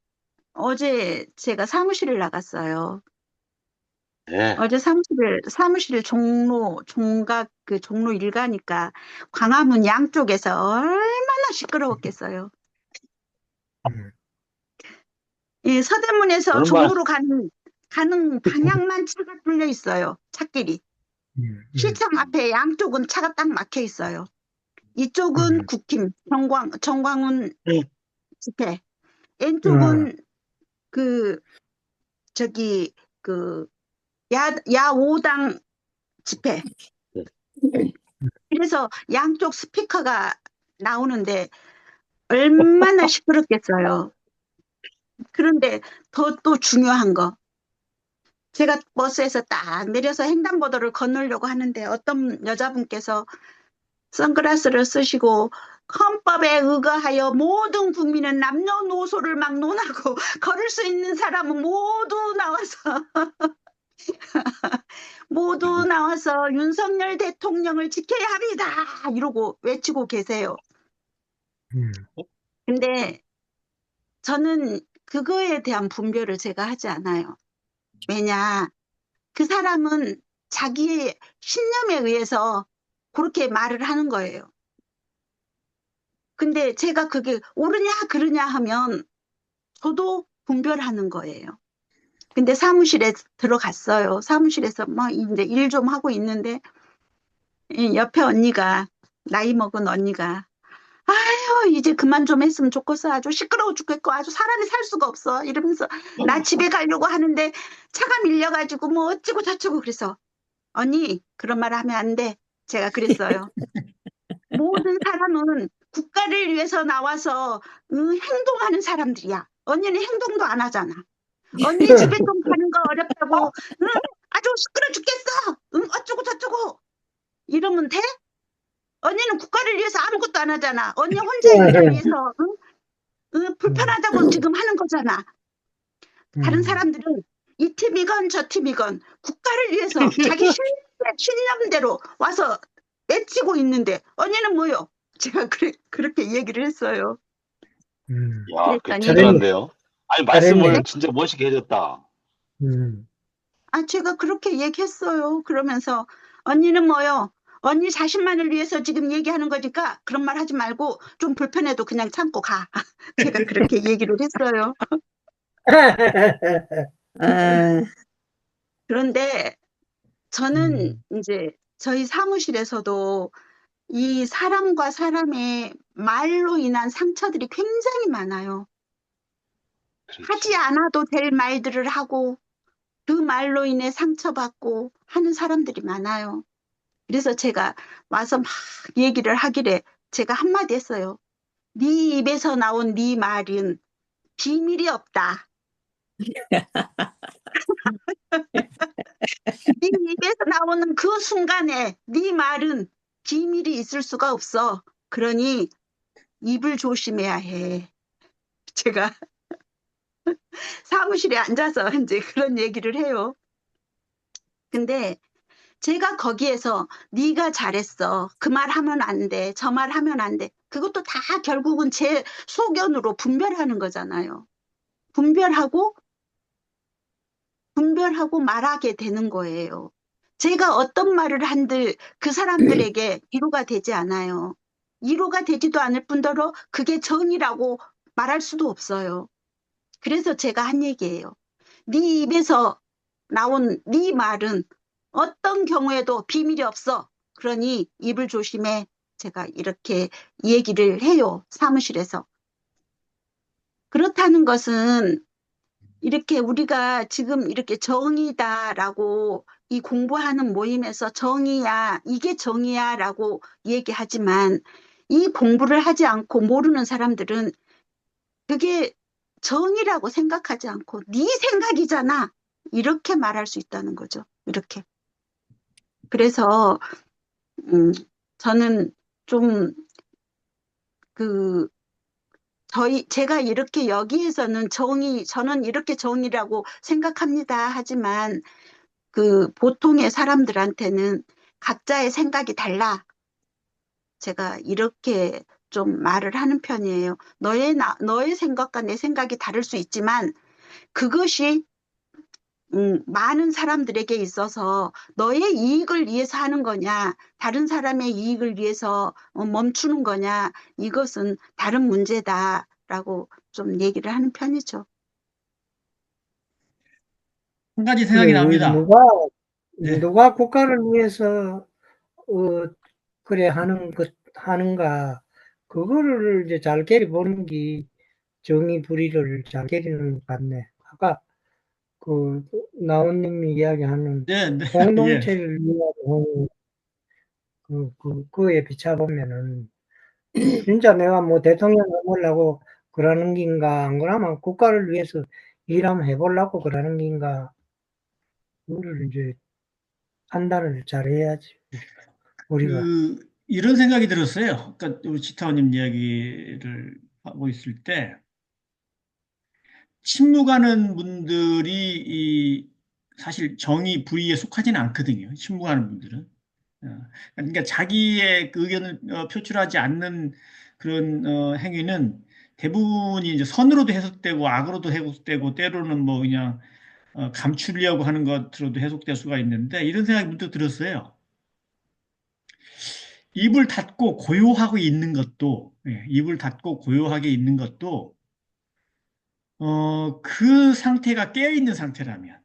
제가 사무실을 나갔어요. 네. 어제 사무실 종각 종로 일가니까 광화문 양쪽에서 얼마나 시끄러웠겠어요. 음, 이 서대문에서 얼마나, 종로로 가는 방향만 차가 뚫려 있어요. 차길이. 시청 앞에 양쪽은 차가 딱 막혀 있어요. 이쪽은 국힘, 정광훈 집회. 왼쪽은 저기, 야오당 집회. 그래서 양쪽 스피커가 나오는데 얼마나 시끄럽겠어요. 그런데 또 중요한 거. 제가 버스에서 딱 내려서 횡단보도를 건너려고 하는데 어떤 여자분께서 선글라스를 쓰시고 헌법에 의거하여 모든 국민은 남녀노소를 막 논하고 걸을 수 있는 사람은 모두 나와서 모두 나와서 윤석열 대통령을 지켜야 합니다. 이러고 외치고 계세요. 근데 저는 그거에 대한 분별을 제가 하지 않아요. 왜냐, 그 사람은 자기의 신념에 의해서 그렇게 말을 하는 거예요. 근데 제가 그게 옳으냐 그르냐 하면 저도 분별하는 거예요. 근데 사무실에 들어갔어요. 사무실에서 뭐 이제 일 좀 하고 있는데 이 옆에 언니가 나이 먹은 언니가 아유 이제 그만 좀 했으면 좋겠어. 아주 시끄러워 죽겠고 아주 사람이 살 수가 없어. 이러면서 나 집에 가려고 하는데 차가 밀려가지고 뭐 어찌고 저쩌고 그래서 언니 그런 말 하면 안 돼. 제가 그랬어요. 모든 사람은 국가를 위해서 나와서 행동하는 사람들이야. 언니는 행동도 안 하잖아. 언니 집에 좀 가는 거 어렵다고 아주 시끄러 죽겠어. 어쩌고 저쩌고 이러면 돼? 언니는 국가를 위해서 아무것도 안 하잖아. 언니 혼자 일을 위해서 불편하다고 지금 하는 거잖아. 다른 사람들은 이 팀이건 저 팀이건 국가를 위해서 자기 신념대로 와서 외치고 있는데 언니는 뭐요? 제가 그렇게 얘기를 했어요. 야, 그 그랬더니 대단한데요. 아니, 말씀을 잘했네. 진짜 멋있게 해줬다. 제가 그렇게 얘기했어요. 그러면서 언니는 뭐요? 언니 자신만을 위해서 지금 얘기하는 거니까 그런 말 하지 말고 좀 불편해도 그냥 참고 가. 제가 그렇게 얘기를 했어요. 아, 그런데 저는 이제 저희 사무실에서도 이 사람과 사람의 말로 인한 상처들이 굉장히 많아요. 하지 않아도 될 말들을 하고 그 말로 인해 상처받고 하는 사람들이 많아요. 그래서 제가 와서 막 얘기를 하길래 제가 한마디 했어요. 네 입에서 나온 네 말은 비밀이 없다. 네 입에서 나오는 그 순간에 네 말은 비밀이 있을 수가 없어. 그러니 입을 조심해야 해. 제가 사무실에 앉아서 이제 그런 얘기를 해요. 근데 제가 거기에서 네가 잘했어. 그 말 하면 안 돼. 저 말 하면 안 돼. 그것도 다 결국은 제 소견으로 분별하는 거잖아요. 분별하고 말하게 되는 거예요. 제가 어떤 말을 한들 그 사람들에게 위로가 되지 않아요. 위로가 되지도 않을 뿐더러 그게 정의라고 말할 수도 없어요. 그래서 제가 한 얘기예요. 네 입에서 나온 네 말은 어떤 경우에도 비밀이 없어. 그러니 입을 조심해. 제가 이렇게 얘기를 해요. 사무실에서. 그렇다는 것은 이렇게 우리가 지금 이렇게 정의다라고 이 공부하는 모임에서 정의야, 이게 정의야라고 얘기하지만 이 공부를 하지 않고 모르는 사람들은 그게 정의라고 생각하지 않고 네 생각이잖아. 이렇게 말할 수 있다는 거죠. 이렇게. 그래서 저는 좀 제가 이렇게 여기에서는 저는 이렇게 정의라고 생각합니다. 하지만 그 보통의 사람들한테는 각자의 생각이 달라. 제가 이렇게 좀 말을 하는 편이에요. 너의 생각과 내 생각이 다를 수 있지만 그것이 많은 사람들에게 있어서 너의 이익을 위해서 하는 거냐, 다른 사람의 이익을 위해서 멈추는 거냐, 이것은 다른 문제다라고 좀 얘기를 하는 편이죠. 한 가지 생각이 납니다. 네. 누가 국가를 위해서 그래 하는가 그거를 이제 잘 깨보는 게 정의 불의를 잘 깨리는 것 같네. 아까 그 나온님이 이야기하는 네, 네. 예. 공동체를 위하는 그에 비춰보면은 진짜 내가 뭐 대통령 해보려고 그러는 긴가 안 그러면 국가를 위해서 일 한번 해보려고 그러는 긴가 그거를 이제 판단을 잘해야지. 우리가. 이런 생각이 들었어요. 그러니까 우리 지타원님 이야기를 하고 있을 때 침묵하는 분들이 사실 정의 불의에 속하지는 않거든요. 침묵하는 분들은. 그러니까 자기의 그 의견을 표출하지 않는 그런 행위는 대부분이 이제 선으로도 해석되고 악으로도 해석되고 때로는 뭐 그냥 감추려고 하는 것으로도 해석될 수가 있는데 이런 생각이 문득 들었어요. 입을 닫고 고요하게 있는 것도 입을 닫고 고요하게 있는 것도 그 상태가 깨어 있는 상태라면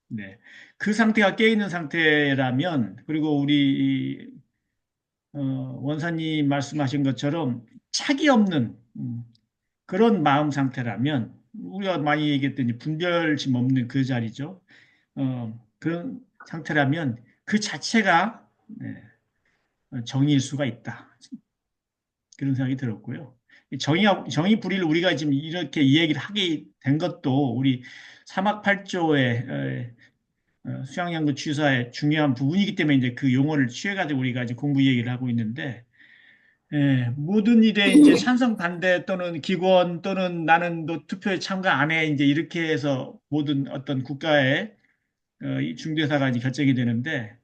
네. 그 상태가 깨어 있는 상태라면 그리고 우리 원사님 말씀하신 것처럼 착이 없는 그런 마음 상태라면 우리가 많이 얘기했던 이 분별심 없는 그 자리죠. 그런 상태라면 그 자체가 네, 정의일 수가 있다. 그런 생각이 들었고요. 정의 불의를 우리가 지금 이렇게 이 얘기를 하게 된 것도 우리 사막팔조의 수양연구 취사의 중요한 부분이기 때문에 이제 그 용어를 취해가지고 우리가 이제 공부 얘기를 하고 있는데 모든 일에 이제 찬성 반대 또는 기권 또는 나는 너 투표에 참가 안 해 이제 이렇게 해서 모든 어떤 국가의 이 중대사가 이제 결정이 되는데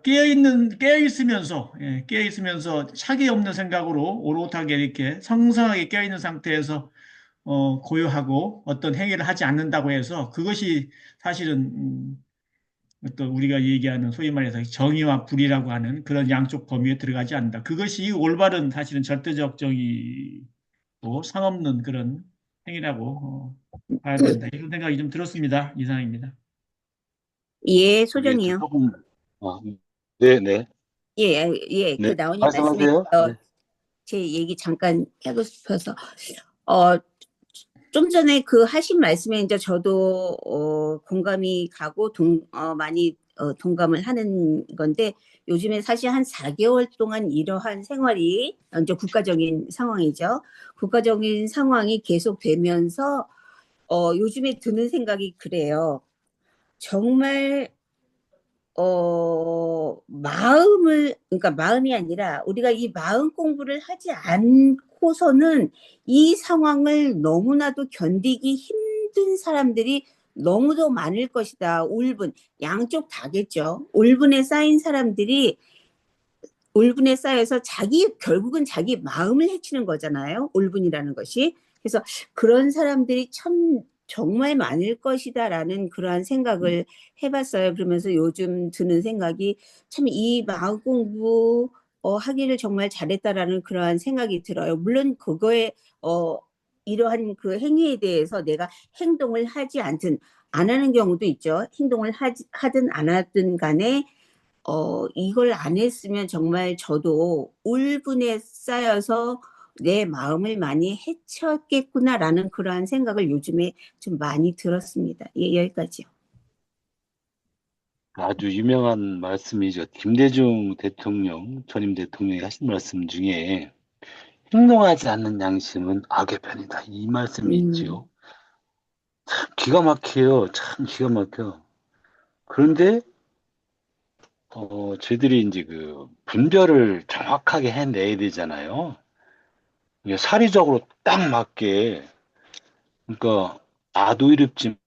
깨어 있으면서 깨어 있으면서 차기 없는 생각으로 오롯하게 이렇게 성성하게 깨어 있는 상태에서 고요하고 어떤 행위를 하지 않는다고 해서 그것이 사실은 어떤 우리가 얘기하는 소위 말해서 정의와 불의라고 하는 그런 양쪽 범위에 들어가지 않는다. 그것이 올바른 사실은 절대적 정의고 상없는 그런 행위라고 봐야 된다. 이런 생각이 좀 들었습니다. 이상입니다. 예, 그게 소정이요. 조금, 아, 네, 네, 그 네, 나온이 말씀에 말씀하세요. 네. 제 얘기 잠깐 하고 싶어서 어, 좀 전에 그 하신 말씀에 이제 저도 공감이 가고 많이 동감을 하는 건데 요즘에 사실 한 4개월 동안 이러한 생활이 이제 국가적인 상황이죠. 국가적인 상황이 계속되면서 요즘에 드는 생각이 그래요. 정말 그러니까 마음이 아니라 우리가 이 마음 공부를 하지 않고서는 이 상황을 너무나도 견디기 힘든 사람들이 너무도 많을 것이다. 양쪽 다겠죠. 울분에 쌓인 사람들이 울분에 쌓여서 결국은 자기 마음을 해치는 거잖아요. 울분이라는 것이. 그래서 그런 사람들이 정말 많을 것이다라는 그러한 생각을 해봤어요. 그러면서 요즘 드는 생각이 참 이 마음 공부 하기를 정말 잘했다라는 그러한 생각이 들어요. 물론 그거에 이러한 그 행위에 대해서 내가 행동을 하지 않든 안 하는 경우도 있죠. 행동을 하든 안 하든 간에 이걸 안 했으면 정말 저도 울분에 쌓여서 내 마음을 많이 해쳤겠구나라는 그러한 생각을 요즘에 좀 많이 들었습니다. 예, 여기까지요. 아주 유명한 말씀이죠. 김대중 대통령, 전임 대통령이 하신 말씀 중에 행동하지 않는 양심은 악의 편이다. 이 말씀이 있지요. 참 기가 막혀요. 참 기가 막혀. 그런데 저희들이 이제 그 분별을 정확하게 해내야 되잖아요. 이게 사리적으로 딱 맞게, 그러니까 나도 이롭지만은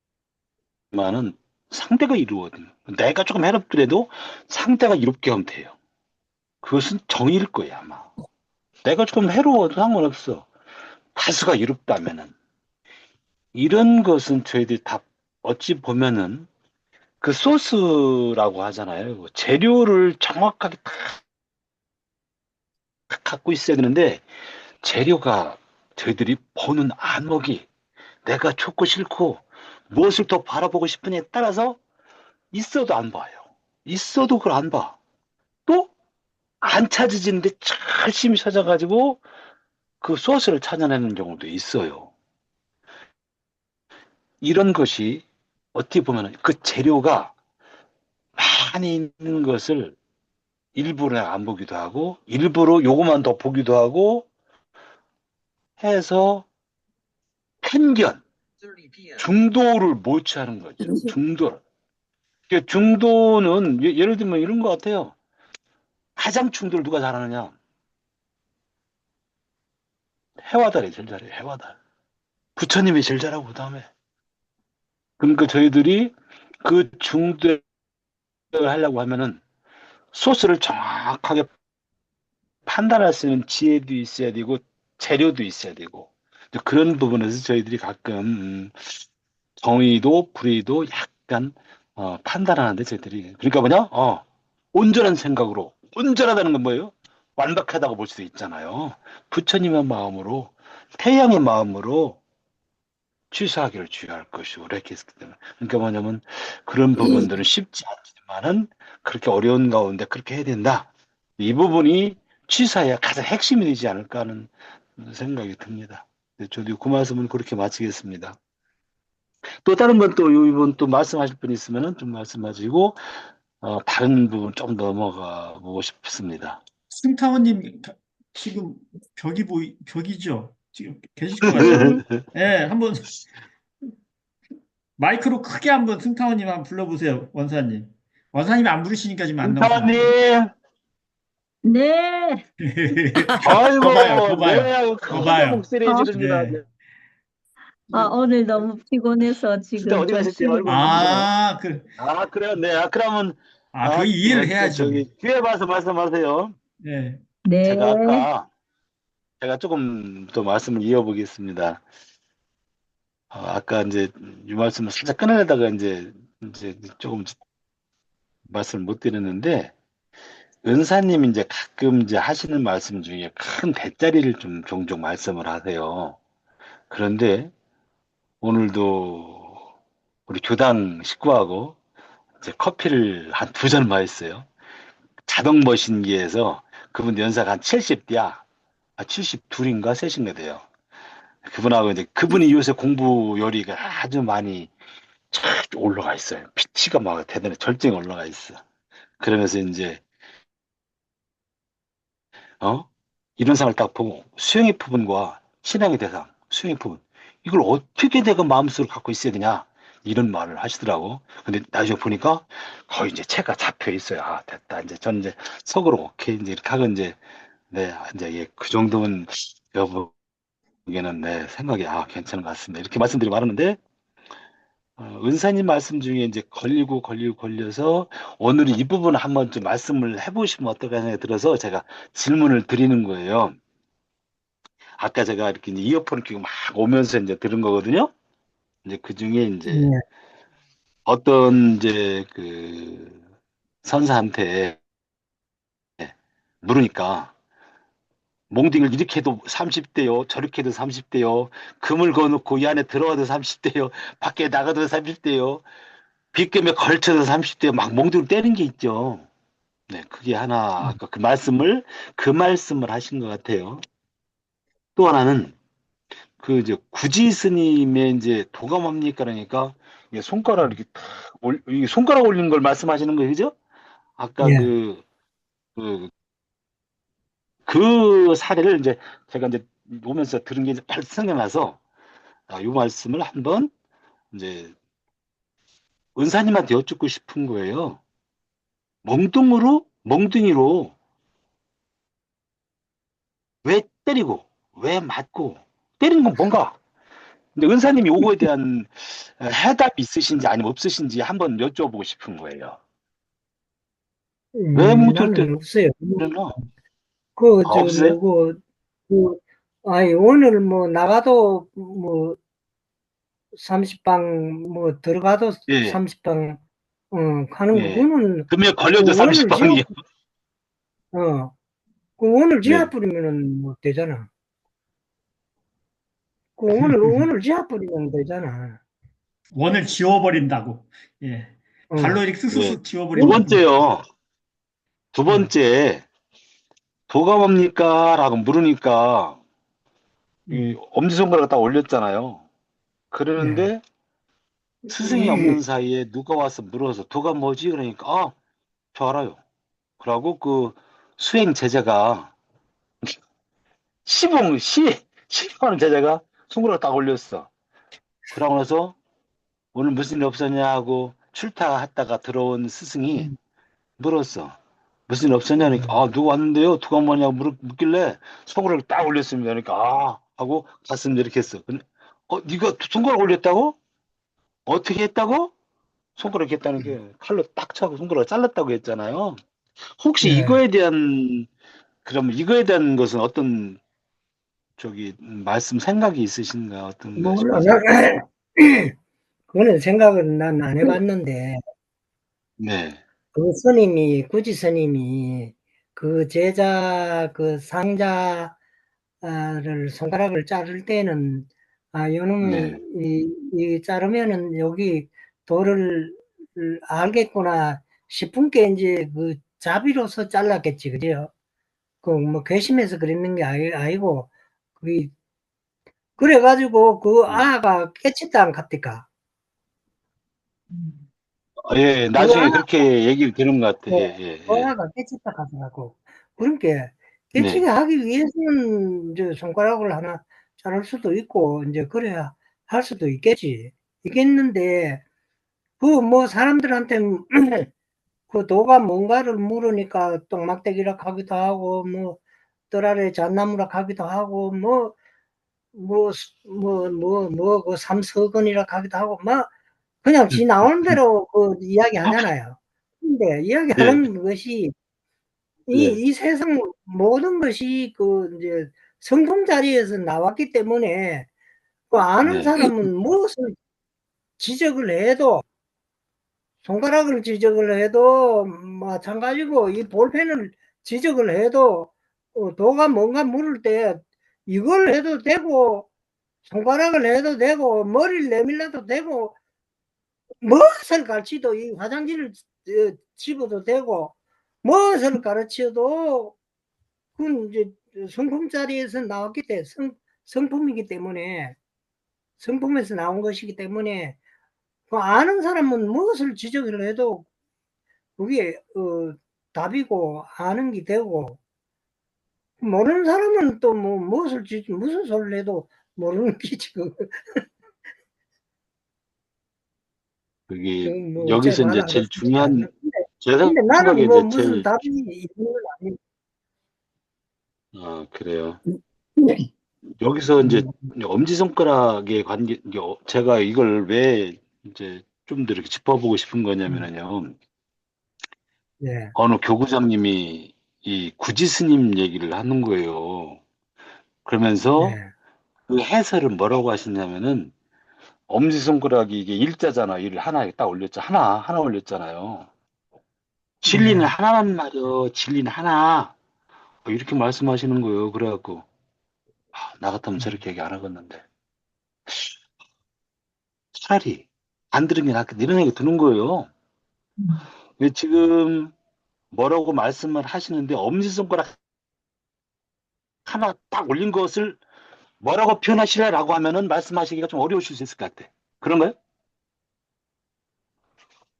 상대가 이루거든요. 내가 조금 해롭더라도 상대가 이롭게 하면 돼요. 그것은 정의일 거예요, 아마. 내가 조금 해로워도 상관없어. 다수가 이롭다면은. 이런 것은 저희들이 다 어찌 보면은 그 소스라고 하잖아요. 그 재료를 정확하게 딱 갖고 있어야 되는데 재료가 저희들이 보는 안목이 내가 좋고 싫고 무엇을 더 바라보고 싶으냐에 따라서 있어도 안 봐요. 있어도 그걸 안 봐. 또 안 찾아지는데 열심히 찾아가지고 그 소스를 찾아내는 경우도 있어요. 이런 것이 어떻게 보면 그 재료가 많이 있는 것을 일부러 안 보기도 하고 일부러 요것만 더 보기도 하고 해서 편견, 중도를 모취하는 거죠. 중도를. 중도는 예를 들면 이런 것 같아요. 가장 중도를 누가 잘하느냐? 해와달이 제일 잘해요. 해와달. 부처님이 제일 잘하고 그다음에. 그러니까 저희들이 그 중도를 하려고 하면은 소스를 정확하게 판단할 수 있는 지혜도 있어야 되고 재료도 있어야 되고 그런 부분에서 저희들이 가끔 정의도 불의도 약간 판단하는데 저희들이 그러니까 뭐냐? 온전한 생각으로 온전하다는 건 뭐예요? 완벽하다고 볼 수도 있잖아요. 부처님의 마음으로 태양의 마음으로 취사하기를 주의할 것이고 이렇게 했기 때문에 그러니까 뭐냐면 그런 부분들은 쉽지 않지만은 그렇게 어려운 가운데 그렇게 해야 된다. 이 부분이 취사의 가장 핵심이 되지 않을까 하는 생각이 듭니다. 저도 그 말씀은 그렇게 마치겠습니다. 또 다른 건 또 이분 또 말씀하실 분 있으면은 좀 말씀하시고 다른 부분 좀 넘어가 보고 싶습니다. 승타원님 지금 벽이죠? 지금 계실 것 같아요. 예, 한번 마이크로 크게 한번 승타원님 한번 불러보세요, 원사님. 원사님이 안 부르시니까 지금 안 나오시는 거예요. 김타원님, 네, 아이고, 거 봐요. 네, 거 큰 봐요. 목소리 지릅니다. 네. 오늘 너무 피곤해서 진짜 지금 어디 좀 가실게요? 쉬고 얼굴 보세요. 그래요? 네. 그러면, 그 이해를 해야죠. 저기, 기회 봐서 말씀하세요. 네. 네, 제가 조금 더 말씀을 이어보겠습니다. 아까 이제 이 말씀을 살짝 끊어내다가 이제 조금 말씀을 못 드렸는데, 은사님이 이제 가끔 이제 하시는 말씀 중에 큰 대자리를 좀 종종 말씀을 하세요. 그런데 오늘도 우리 교당 식구하고 이제 커피를 한 2잔 마셨어요. 자동 머신기에서 그분 연세가 한 70대야. 72인가 3인가 돼요. 그분하고 이제 그분이 요새 공부 요리가 아주 많이 쫙 올라가 있어요. 피치가 막 대단히 절정에 올라가 있어. 그러면서 이제 이런 상을 딱 보고 수행의 부분과 신앙의 대상, 수행의 부분 이걸 어떻게 내가 마음속으로 갖고 있어야 되냐 이런 말을 하시더라고. 근데 나중에 보니까 거의 이제 채가 잡혀 있어요. 됐다. 이제 전 이제 속으로 오케이 이제 이렇게 하고 이제 네 이제 그 정도면 여보기에는 내 생각이 괜찮은 것 같습니다. 이렇게 말씀드리고 말하는데 은사님 말씀 중에 이제 걸려서 오늘은 이 부분을 한번 좀 말씀을 해보시면 어떨까 생각이 들어서 제가 질문을 드리는 거예요. 아까 제가 이렇게 이제 이어폰을 끼고 막 오면서 이제 들은 거거든요. 이제 그 중에 이제 네. 어떤 이제 그 선사한테 물으니까 몽딩을 이렇게 해도 30대요, 저렇게 해도 30대요, 금을 거놓고 이 안에 들어가도 30대요, 밖에 나가도 30대요, 빗금에 걸쳐도 30대요, 막 몽딩을 때리는 게 있죠. 네, 그게 하나, 아까 그 말씀을 하신 것 같아요. 또 하나는 그 이제 구지 스님의 이제 도감합니까? 그러니까 이게 손가락 이렇게 이게 손가락 올리는 걸 말씀하시는 거예요, 그죠? 아까 예. 그 사례를 이제 제가 이제 오면서 들은 게 발 생각나서 이 말씀을 한번 이제 은사님한테 여쭙고 싶은 거예요. 멍둥이로 왜 때리고 왜 맞고 때리는 건 뭔가? 근데 은사님이 요거에 대한 해답이 있으신지 아니면 없으신지 한번 여쭤보고 싶은 거예요. 왜 뭉뚱이를 나는 없어요. 때리나? 없어요? 오늘 나가도 30방, 들어가도 예, 30방, 하는 거, 예. 그거는, 금에 걸려도 오늘 30방이요. 오늘 네. 지하 뿌리면 되잖아. 오늘 지하 뿌리면 되잖아. 원을 지워버린다고. 예. 발로 이렇게 네. 쓱쓱쓱 두 지워버린다고. 번째요. 두 번째, 도감합니까? 라고 물으니까, 이 엄지손가락을 딱 올렸잖아요. 그러는데, 스승이 없는 사이에 누가 와서 물어서, 도감 뭐지? 그러니까, 저 알아요. 그러고 그 수행 제자가, 시봉하는 제자가 손가락을 딱 올렸어. 그러고 나서, 오늘 무슨 일 없었냐 하고, 출타했다가 들어온 스승이 음. 물었어. 무슨 일 없었냐니까, 아, 누가 왔는데요? 누가 뭐냐고 묻길래 손가락을 딱 올렸습니다. 그러니까, 아, 하고 가슴 이렇게 했어. 근데, 네가 손가락 올렸다고? 어떻게 했다고? 손가락 했다는 게 칼로 딱 차고 손가락을 잘랐다고 했잖아요. 혹시 네. 그럼 이거에 대한 것은 어떤, 말씀 생각이 있으신가? 어떤가 몰라. 싶어서. 그거는 생각은 난 안 해봤는데, 네, 그 구지 스님이 그 제자 그 상자를 손가락을 자를 때는, 요놈이 네, 이 자르면은 여기 도를 알겠구나 싶은 게 이제 그 자비로서 잘랐겠지, 그죠? 그 뭐 괘씸해서 그랬는 게 아니고, 그 그래가지고 그 네. 아가 깨치도 갑니까? 예, 그 나중에 그렇게 얘기를 들은 것 같아. 예, 예, 예. 아가 깨쳤다 하더라고. 그러니까 깨치게 네, 하기 위해서는 이제 손가락을 하나 자를 수도 있고 이제 그래야 할 수도 있겠는데 그 뭐 사람들한테 그 도가 뭔가를 물으니까 똥막대기라 하기도 하고 뭐 뜰 아래 잣나무라 하기도 하고 그 삼석원이라 하기도 하고 막 그냥 지 나오는 대로 그 이야기하잖아요. 근데 네, 이야기하는 것이 네, 이 세상 모든 것이 그 이제 성품 자리에서 나왔기 때문에 그 아는 네, 사람은 무엇을 지적을 해도 손가락을 지적을 해도 마찬가지고 이 볼펜을 지적을 해도 도가 뭔가 물을 때 이걸 해도 되고 손가락을 해도 되고 머리를 내밀어도 되고 무엇을 가르치도 이 화장지를 집어도 되고 무엇을 가르쳐도 그건 이제 성품 자리에서 나왔기 때문에 성품이기 때문에 성품에서 나온 것이기 때문에 그 아는 사람은 무엇을 지적을 해도 그게 답이고 아는 게 되고 모르는 사람은 또 뭐 무슨 소리를 해도 모르는 게지 그게, 뭐 어차피 여기서 말 이제 안 제일 했으니까. 중요한, 제 근데 나는 생각에 뭐 이제 무슨 제일, 답이 있는 건 아니고. 그래요. 여기서 이제 음, 엄지손가락의 관계, 제가 이걸 왜 이제 좀 더 이렇게 짚어보고 싶은 음, 거냐면요. 네, 어느 교구장님이 이 구지스님 얘기를 하는 거예요. 그러면서 네, 그 해설을 뭐라고 하시냐면은 엄지손가락이 이게 일자잖아. 이를 하나 딱 올렸죠. 하나 올렸잖아요. 진리는 네. 하나란 말이요. 진리는 하나. 이렇게 말씀하시는 거예요. 그래갖고 나 같으면 음, 저렇게 얘기 안 하겠는데 차라리 안 들은 게 낫겠다 이런 생각이 드는 거예요. 왜 지금 뭐라고 말씀을 하시는데 엄지손가락 하나 딱 올린 것을 뭐라고 표현하시라고 하면은 말씀하시기가 좀 어려우실 수 있을 것 같아. 그런가요?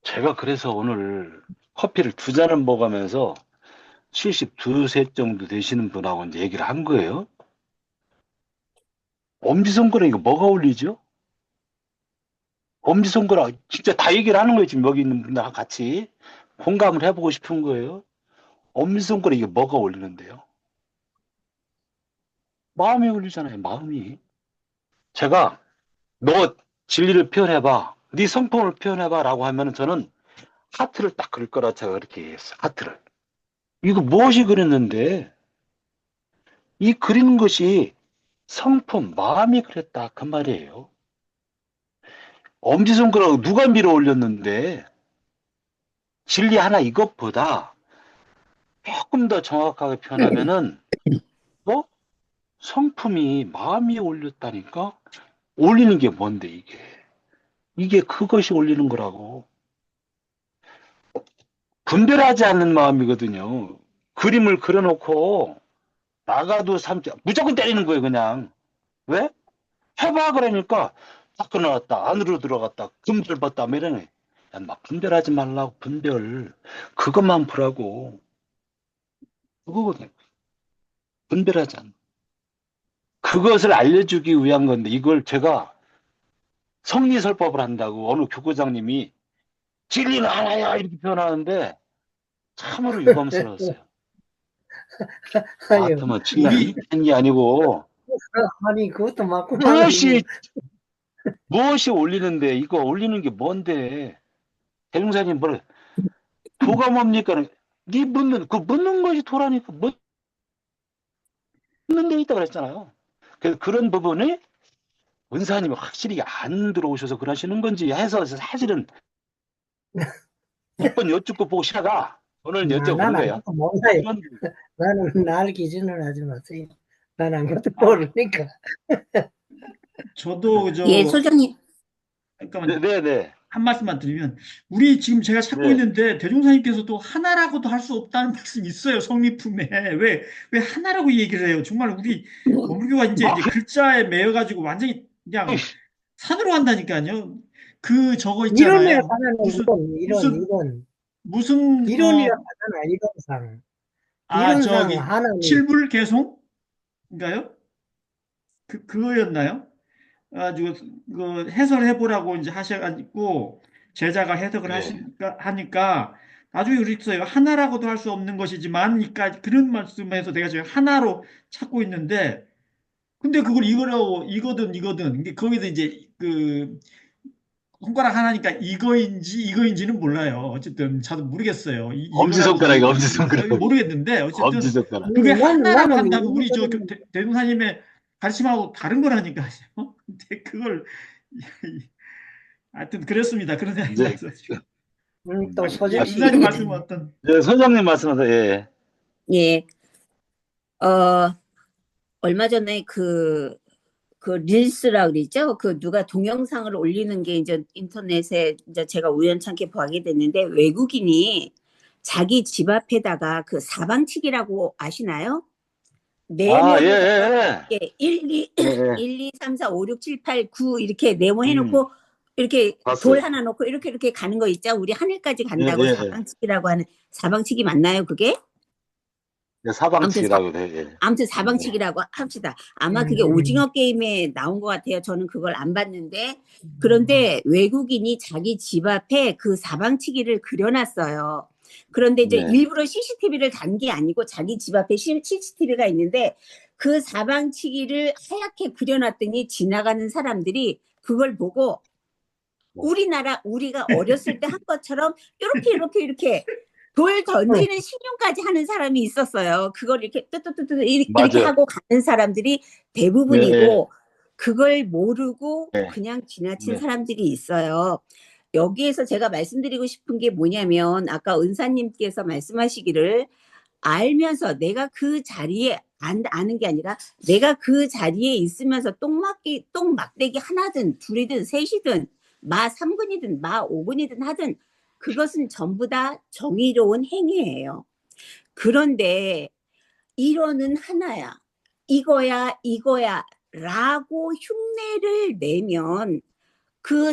제가 그래서 오늘 커피를 두 잔을 먹으면서 72세 정도 되시는 분하고 이제 얘기를 한 거예요. 엄지손가락이 뭐가 어울리죠? 엄지손가락 진짜 다 얘기를 하는 거예요. 지금 여기 있는 분들하고 같이 공감을 해보고 싶은 거예요. 엄지손가락이 뭐가 어울리는데요? 마음이 어울리잖아요. 마음이. 제가 너 진리를 표현해봐. 네 성품을 표현해봐 라고 하면은 저는 하트를 딱 그릴 거라 제가 그렇게 했어요. 하트를. 이거 무엇이 그렸는데 이 그리는 것이 성품, 마음이 그랬다 그 말이에요. 엄지손가락 누가 밀어 올렸는데 진리 하나 이것보다 조금 더 정확하게 표현하면은 뭐 성품이 마음이 올렸다니까 올리는 게 뭔데 이게 그것이 올리는 거라고 분별하지 않는 마음이거든요. 그림을 그려놓고 나가도 삼자 무조건 때리는 거예요 그냥 왜 해봐 그러니까 딱 끊어놨다 안으로 들어갔다 금별 봤다 뭐 이러네. 야, 막 분별하지 말라고 분별 그것만 보라고 그거거든. 분별하지 않는 그것을 알려주기 위한 건데 이걸 제가 성리설법을 한다고 어느 교구장님이 진리는 하나야 이렇게 표현하는데 참으로 유감스러웠어요. 아유, 같으면 진리 한 게 아니고 아니, 그것도 맞구나. 무엇이 올리는데 이거 올리는 게 뭔데? 대종사님 뭐래? 도가 뭡니까? 네 묻는 것이 도라니까 묻는 데 있다 그랬잖아요. 그래서 그런 부분이 은사님이 확실히 안 들어오셔서 그러시는 건지 해서 사실은 몇 번 여쭙고 보고 시다가 오늘 여쭤보는 거예요. 아무것도 몰라요. 이런 나는 날 기준을 하지 마세요. 나는 아무것도 아. 모르니까. 저도 예, 소장님. 잠깐만 네네. 한 말씀만 드리면 우리 지금 제가 찾고 네. 있는데 대종사님께서도 하나라고도 할 수 없다는 말씀이 있어요. 성리품에. 왜 하나라고 얘기를 해요? 정말 우리 원불교가 이제 글자에 매여가지고 완전히 그냥 산으로 간다니까요. 그 저거 이론이라 있잖아요. 하나는 무슨 이론이라 하잖아, 이론상. 이론상 저기 하나는 칠불개송인가요? 그거였나요? 가지고 그 해설해보라고 이제 하셔가지고 제자가 해석을 예. 하니까 나중에 그랬어요. 하나라고도 할 수 없는 것이지만, 그러니까 그런 말씀에서 내가 지금 하나로 찾고 있는데, 근데 그걸 이거든 근데 거기서 이제 그 손가락 하나니까 이거인지는 몰라요. 어쨌든 저도 모르겠어요. 엄지손가락이 이거라고 엄지손가락. 모르겠는데 어쨌든 엄지손가락. 그게 나는 하나라고 한다면 이거거든요. 우리 저 대종사님의 가르침하고 다른 거라니까요. 근데 그걸 하여튼 그렇습니다. 그런 생각이 이제 나서 지금. 또 소장님. 은사님 말씀은 어떤? 네, 소장님 말씀하세요. 예. 예. 얼마 전에 그 릴스라 그러죠? 그 누가 동영상을 올리는 게 이제 인터넷에 이제 제가 우연찮게 보게 됐는데 외국인이 자기 집 앞에다가 그 사방치기라고 아시나요? 아, 예, 네모를 예, 예. 1, 2, 예, 예. 1, 2, 3, 4, 5, 6, 7, 8, 9 이렇게 네모해놓고 이렇게 봤어요. 돌 하나 놓고 이렇게 가는 거 있죠? 우리 하늘까지 간다고 예, 예, 예. 사방치기라고 하는 사방치기 맞나요? 그게? 네, 사방치기라고 돼. 예. 아무튼 사방치기라고 합시다. 아마 그게 오징어 게임에 나온 것 같아요. 저는 그걸 안 봤는데 그런데 외국인이 자기 집 앞에 그 사방치기를 그려놨어요. 그런데 이제 네. 일부러 CCTV를 단 게 아니고 자기 집 앞에 CCTV가 있는데 그 사방치기를 하얗게 그려놨더니 지나가는 사람들이 그걸 보고 우리가 어렸을 때 한 것처럼 이렇게 돌 던지는 신용까지 하는 사람이 있었어요. 그걸 이렇게 뜨뜨뜨뜨 이렇게 맞아요. 하고 가는 사람들이 대부분이고 네. 그걸 모르고 네. 그냥 지나친 네. 사람들이 있어요. 여기에서 제가 말씀드리고 싶은 게 뭐냐면 아까 은사님께서 말씀하시기를 알면서 내가 그 자리에 아는 게 아니라 내가 그 자리에 있으면서 똥막대기 하나든 둘이든 셋이든 마 3근이든 마 5근이든 하든 그것은 전부 다 정의로운 행위예요. 그런데 이론은 하나야. 이거야 라고 흉내를 내면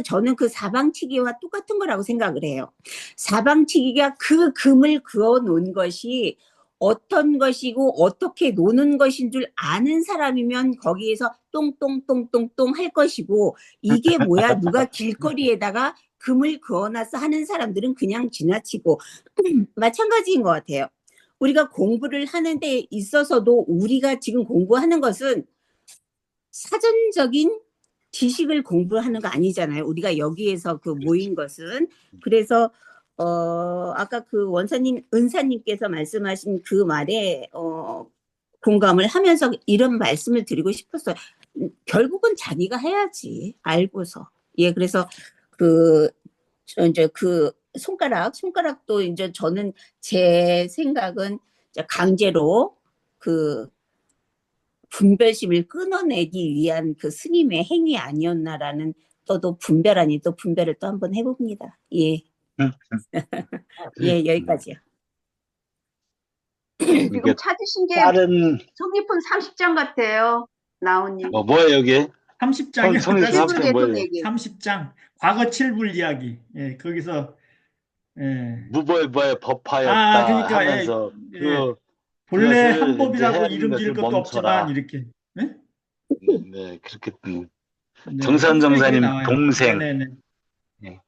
저는 그 사방치기와 똑같은 거라고 생각을 해요. 사방치기가 그 금을 그어 놓은 것이 어떤 것이고 어떻게 노는 것인 줄 아는 사람이면 거기에서 똥똥똥똥똥 할 것이고 이게 뭐야 누가 길거리에다가 금을 그어놨어 하는 사람들은 그냥 지나치고 마찬가지인 것 같아요. 우리가 공부를 하는 데 있어서도 우리가 지금 공부하는 것은 사전적인 지식을 공부하는 거 아니잖아요. 우리가 여기에서 그 모인 것은. 그래서 아까 그 은사님께서 말씀하신 그 말에 공감을 하면서 이런 말씀을 드리고 싶었어요. 결국은 자기가 해야지 알고서. 예, 그래서 이제 그 손가락도 이제 저는 제 생각은 강제로 그 분별심을 끊어내기 위한 그 스님의 행위 아니었나라는 또 분별 아닌 또 분별을 또 한번 해봅니다. 예. 예, 여기까지요. 지금 찾으신 게 다른 성리품 30장 같아요. 나온님. 뭐예요 여기? 30장이요. 성리품 30장 뭐예요? 30장. 과거 7불 이야기. 예, 거기서 무보의 법하였다 그러니까 하면서 본래 그것을 한법이라고 이제 이름 지을 것도 멈춰라. 없지만 이렇게. 네? 네, 그렇게 네, 정산 정사님 나와요. 동생. 네네네. 네.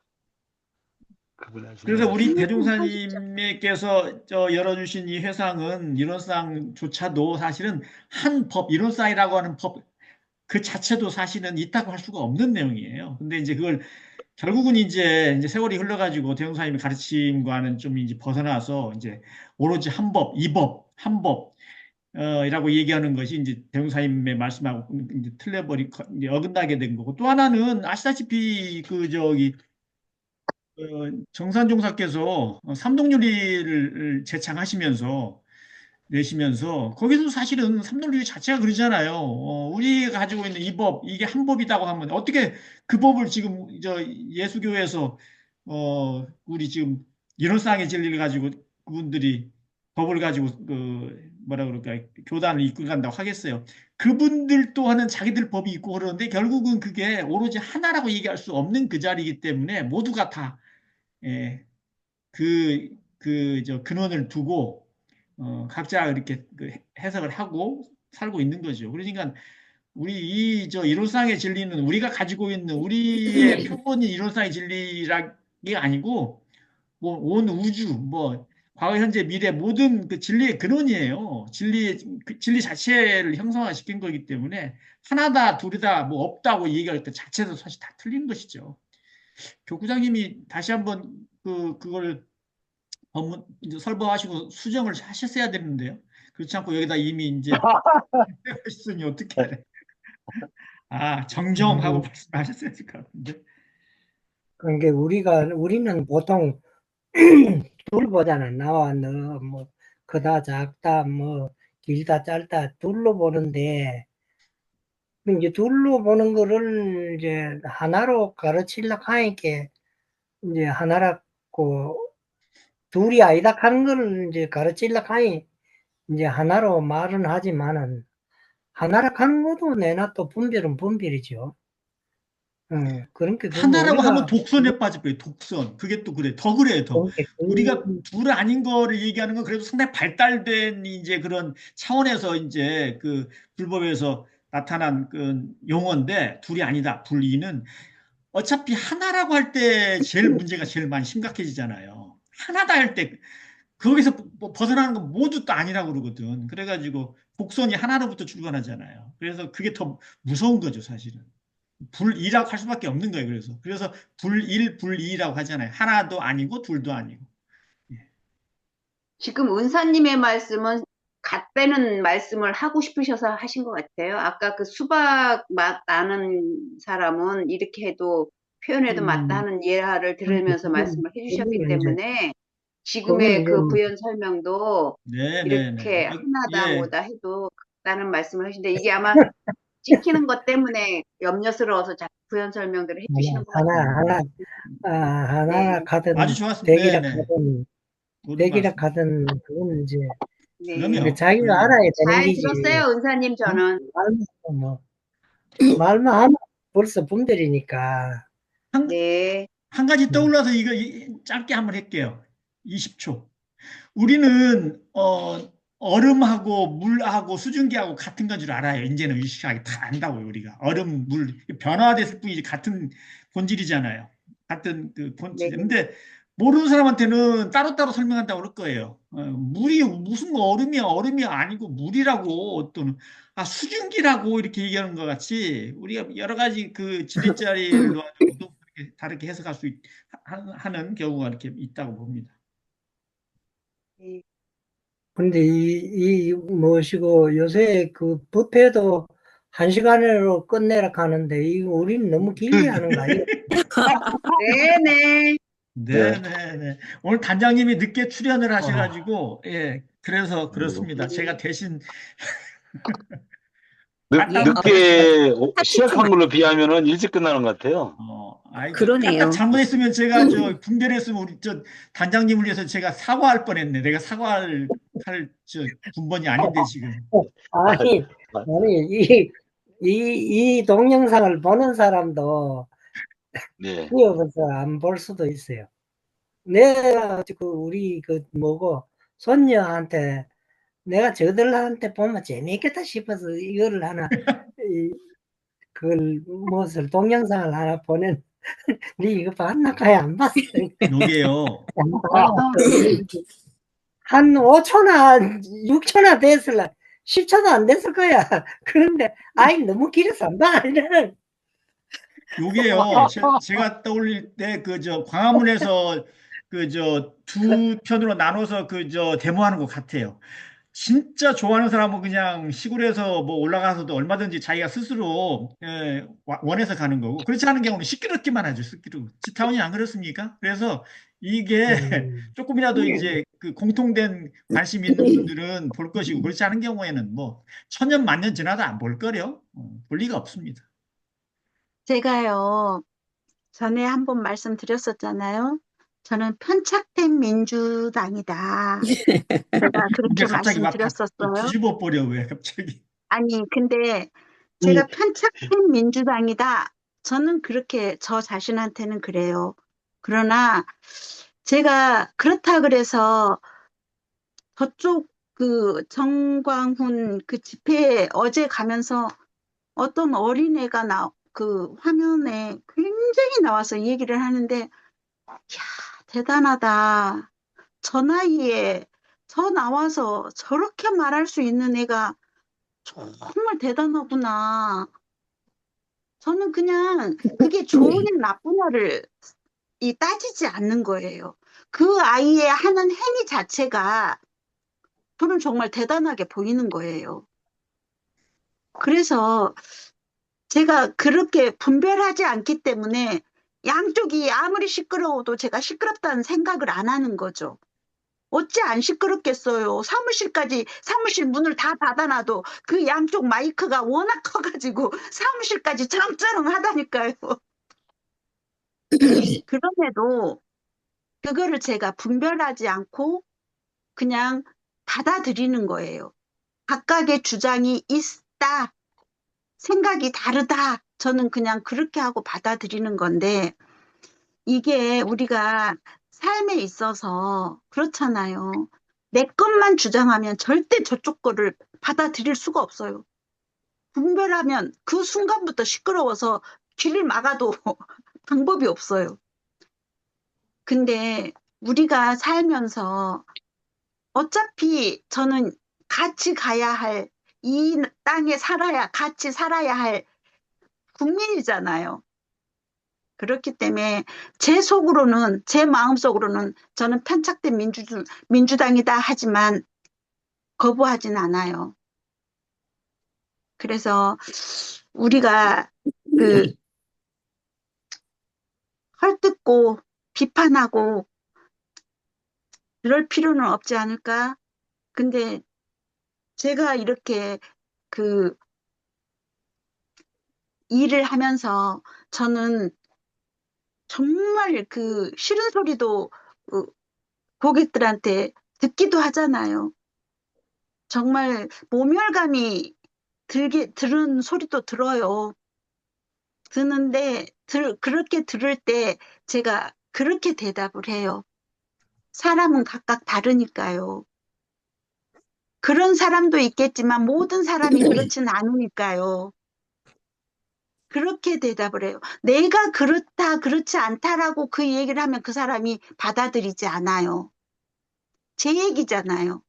그분 하시는 그래서 우리 말씀. 대종사님께서 열어주신 이 회상은 이론상조차도 사실은 한 법, 이론상이라고 하는 법 그 자체도 사실은 있다고 할 수가 없는 내용이에요. 근데 이제 그걸 결국은 이제 세월이 흘러가지고 대종사님의 가르침과는 좀 이제 벗어나서 이제 오로지 한 법, 이법, 한 법, 이라고 얘기하는 것이 이제 대종사님의 말씀하고 이제 이제 어긋나게 된 거고, 또 하나는 아시다시피 정산종사께서 삼동유리를 제창하시면서 내시면서 거기서 사실은 삼동유리 자체가 그러잖아요. 우리가 가지고 있는 이 법, 이게 한 법이라고 하면 어떻게 그 법을 지금 예수교에서 우리 지금 이론상의 진리를 가지고 그분들이 법을 가지고 뭐라 그럴까, 교단을 이끌어 간다고 하겠어요. 그분들 또한은 자기들 법이 있고 그러는데 결국은 그게 오로지 하나라고 얘기할 수 없는 그 자리이기 때문에 모두가 다 예, 근원을 두고 각자 이렇게 해석을 하고 살고 있는 거죠. 그러니까 우리 이론상의 진리는 우리가 가지고 있는 우리의 표본이 이론상의 진리라는 게 아니고 뭐 온 우주, 뭐 과거, 현재, 미래 모든 그 진리의 근원이에요. 진리 자체를 형성화시킨 거기 때문에 하나다, 둘이다, 뭐 없다고 얘기할 때 자체도 사실 다 틀린 것이죠. 교구장님이 다시 한번 그걸 이제 설법하시고 수정을 하셨어야 되는데요. 그렇지 않고 여기다 이미 이제 했으니 어떻게 해. 정정하고 말씀하셨어야 될 것 같은데. 그러니까 우리는 보통 둘보다는 나와 너 뭐 크다 작다 뭐 길다 짧다 둘로 보는데, 이제 둘로 보는 거를 이제 하나로 가르치려고 하니까 이제 하나라고, 둘이 아니다 하는 거를 이제 가르치려고 하니 이제 하나로 말은 하지만은 하나라 하는 것도 내나 또 분별은 분별이죠. 그러니까 하나라고 우리가 하면 독선에 빠져버려요. 독선. 그게 또 그래. 더 그래요. 더. 우리가 둘 아닌 거를 얘기하는 건 그래도 상당히 발달된 이제 그런 차원에서 이제 그 불법에서 나타난 그 용어인데, 둘이 아니다. 분리는 어차피 하나라고 할 때 제일 문제가 제일 많이 심각해지잖아요. 하나다 할 때 거기서 벗어나는 건 모두 또 아니라고 그러거든. 그래가지고 곡선이 하나로부터 출발하잖아요. 그래서 그게 더 무서운 거죠, 사실은. 불이라고 할 수밖에 없는 거예요. 그래서 불일, 불이라고 하잖아요. 하나도 아니고 둘도 아니고. 지금 은사님의 말씀은 갓 빼는 말씀을 하고 싶으셔서 하신 것 같아요. 아까 그 수박 맛 나는 사람은 이렇게 해도 표현해도 맞다 하는 예화를 들으면서 말씀을 해주셨기 때문에 지금의 그 그건 부연 설명도 네네네. 이렇게 하나다 예. 뭐다 해도 같다는 말씀을 하시는데 이게 아마 찍히는 것 때문에 염려스러워서 자꾸 부연 설명들을 해주시는 것 같아요. 하나 네. 가든 아주 좋았습니다. 백이라 네네. 가든 모든 백이라 말씀. 가든 그건 이제 그럼요. 자기가 그럼요. 알아야 되는 잘 거지. 들었어요, 은사님 저는. 말만 하면 벌써 분별이니까. 네. 한 가지 떠올라서 이거 짧게 한번 할게요. 20초. 우리는 얼음하고 물하고 수증기하고 같은 건 줄 알아요. 이제는 의식하게 다 안다고요. 우리가 얼음, 물 변화됐을 뿐이지 같은 본질이잖아요. 같은 그 본질. 네. 근데 모르는 사람한테는 따로따로 설명한다고 그럴 거예요. 물이 무슨 얼음이 아니고 물이라고, 또는 수증기라고 이렇게 얘기하는 것 같이 우리가 여러 가지 그 진리자리를 놓아서도 다르게 해석할 수 하는 경우가 이렇게 있다고 봅니다. 네. 근데 이 뭐시고 요새 그 뷔페도 1시간으로 끝내라 하는데 이거 우리는 너무 길게 하는 거 아니에요? 네네. 네네네. 오늘 단장님이 늦게 출연을 하셔가지고, 그래서 그렇습니다. 제가 대신 늦게 시작한 걸로 비하면은 일찍 끝나는 것 같아요. 그러네요. 약간 잘못했으면 제가 분별했으면 우리 단장님을 위해서 제가 사과할 뻔했네. 내가 사과할 분번이 아닌데 지금. 아니 이 동영상을 보는 사람도 네. 뛰어서 안 볼 수도 있어요. 내가 우리 손녀한테 내가 저들한테 보면 재미있겠다 싶어서 이거를 하나 그걸 무엇을 동영상을 하나 보낸 네 이거 봤나 가야 안 봤어. 요게요. 한 5초나 6초나 됐을라. 10초도 안 됐을 거야. 그런데 아이 너무 길어서 안 봐. 요게요. 제가 떠올릴 때 광화문에서 두 편으로 나눠서 데모하는 것 같아요. 진짜 좋아하는 사람은 그냥 시골에서 뭐 올라가서도 얼마든지 자기가 스스로 원해서 가는 거고, 그렇지 않은 경우는 시끄럽기만 하죠. 시끄럽고. 집타운이 안 그렇습니까? 그래서 이게 조금이라도 이제 그 공통된 관심 있는 분들은 볼 것이고, 그렇지 않은 경우에는 뭐 천년 만년 지나도 안 볼 거요. 볼 리가 없습니다. 제가요, 전에 한번 말씀드렸었잖아요. 저는 편착된 민주당이다. 제가 근데 그렇게 갑자기 막 또 말씀드렸었어요. 뒤집어 버려, 왜 갑자기. 아니, 근데 제가 편착된 민주당이다. 저는 그렇게 저 자신한테는 그래요. 그러나 제가 그렇다 그래서 저쪽 그 정광훈 그 집회에 어제 가면서 어떤 어린애가 그 화면에 굉장히 나와서 얘기를 하는데, 이야, 대단하다. 저 나이에 저 나와서 저렇게 말할 수 있는 애가 정말 대단하구나. 저는 그냥 그게 좋으냐 나쁘냐를 따지지 않는 거예요. 그 아이의 하는 행위 자체가 저는 정말 대단하게 보이는 거예요. 그래서 제가 그렇게 분별하지 않기 때문에 양쪽이 아무리 시끄러워도 제가 시끄럽다는 생각을 안 하는 거죠. 어찌 안 시끄럽겠어요. 사무실 문을 다 닫아놔도 그 양쪽 마이크가 워낙 커가지고 사무실까지 쩌렁쩌렁 하다니까요. 그럼에도 그거를 제가 분별하지 않고 그냥 받아들이는 거예요. 각각의 주장이 있다. 생각이 다르다. 저는 그냥 그렇게 하고 받아들이는 건데, 이게 우리가 삶에 있어서 그렇잖아요. 내 것만 주장하면 절대 저쪽 거를 받아들일 수가 없어요. 분별하면 그 순간부터 시끄러워서 귀를 막아도 방법이 없어요. 근데 우리가 살면서 어차피 저는 같이 가야 할, 이 땅에 같이 살아야 할 국민이잖아요. 그렇기 때문에 제 속으로는, 제 마음속으로는 저는 편착된 민주당이다 하지만 거부하진 않아요. 그래서 우리가 그 헐뜯고 비판하고 그럴 필요는 없지 않을까? 근데 제가 이렇게 그 일을 하면서 저는 정말 그 싫은 소리도 고객들한테 듣기도 하잖아요. 정말 모멸감이 들은 소리도 들어요. 듣는데 그렇게 들을 때 제가 그렇게 대답을 해요. 사람은 각각 다르니까요. 그런 사람도 있겠지만 모든 사람이 그렇진 않으니까요. 그렇게 대답을 해요. 내가 그렇다, 그렇지 않다라고 그 얘기를 하면 그 사람이 받아들이지 않아요. 제 얘기잖아요.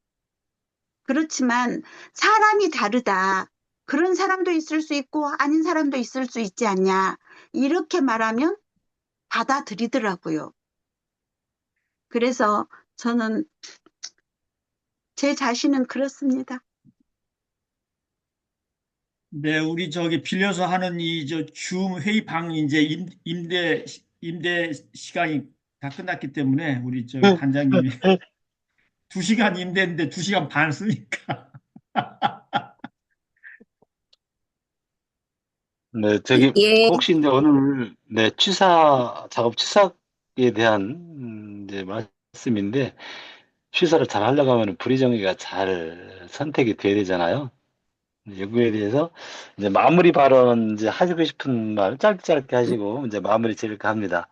그렇지만 사람이 다르다. 그런 사람도 있을 수 있고 아닌 사람도 있을 수 있지 않냐. 이렇게 말하면 받아들이더라고요. 그래서 저는 제 자신은 그렇습니다. 네, 우리 빌려서 하는 줌 회의방 이제 임대 시간이 다 끝났기 때문에 우리 단장님이 2시간 임대인데 2시간 반 쓰니까. 네, 저기 예, 혹시 이제 오늘 네, 작업 취사에 대한 이제 말씀인데 취사를 잘 하려고 하면 불의정의가 잘 선택이 돼야 되잖아요. 여기에 대해서 이제 마무리 발언 이제 하시고 싶은 말 짧게 하시고 이제 마무리 지을까 합니다.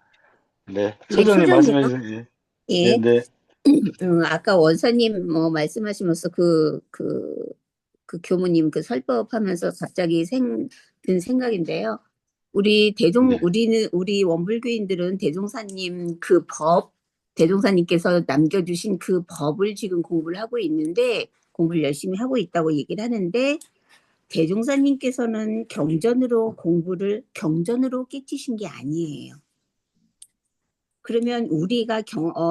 네, 예, 소정님 소장님. 말씀해 주세요. 네, 예. 네. 아까 원서님 뭐 말씀하시면서 그 교무님 그 설법하면서 갑자기 든 생각인데요. 네. 우리 원불교인들은 대종사님 대종사님께서 남겨주신 그 법을 지금 공부를 하고 있는데, 공부를 열심히 하고 있다고 얘기를 하는데, 대종사님께서는 경전으로 깨치신 게 아니에요. 그러면 우리가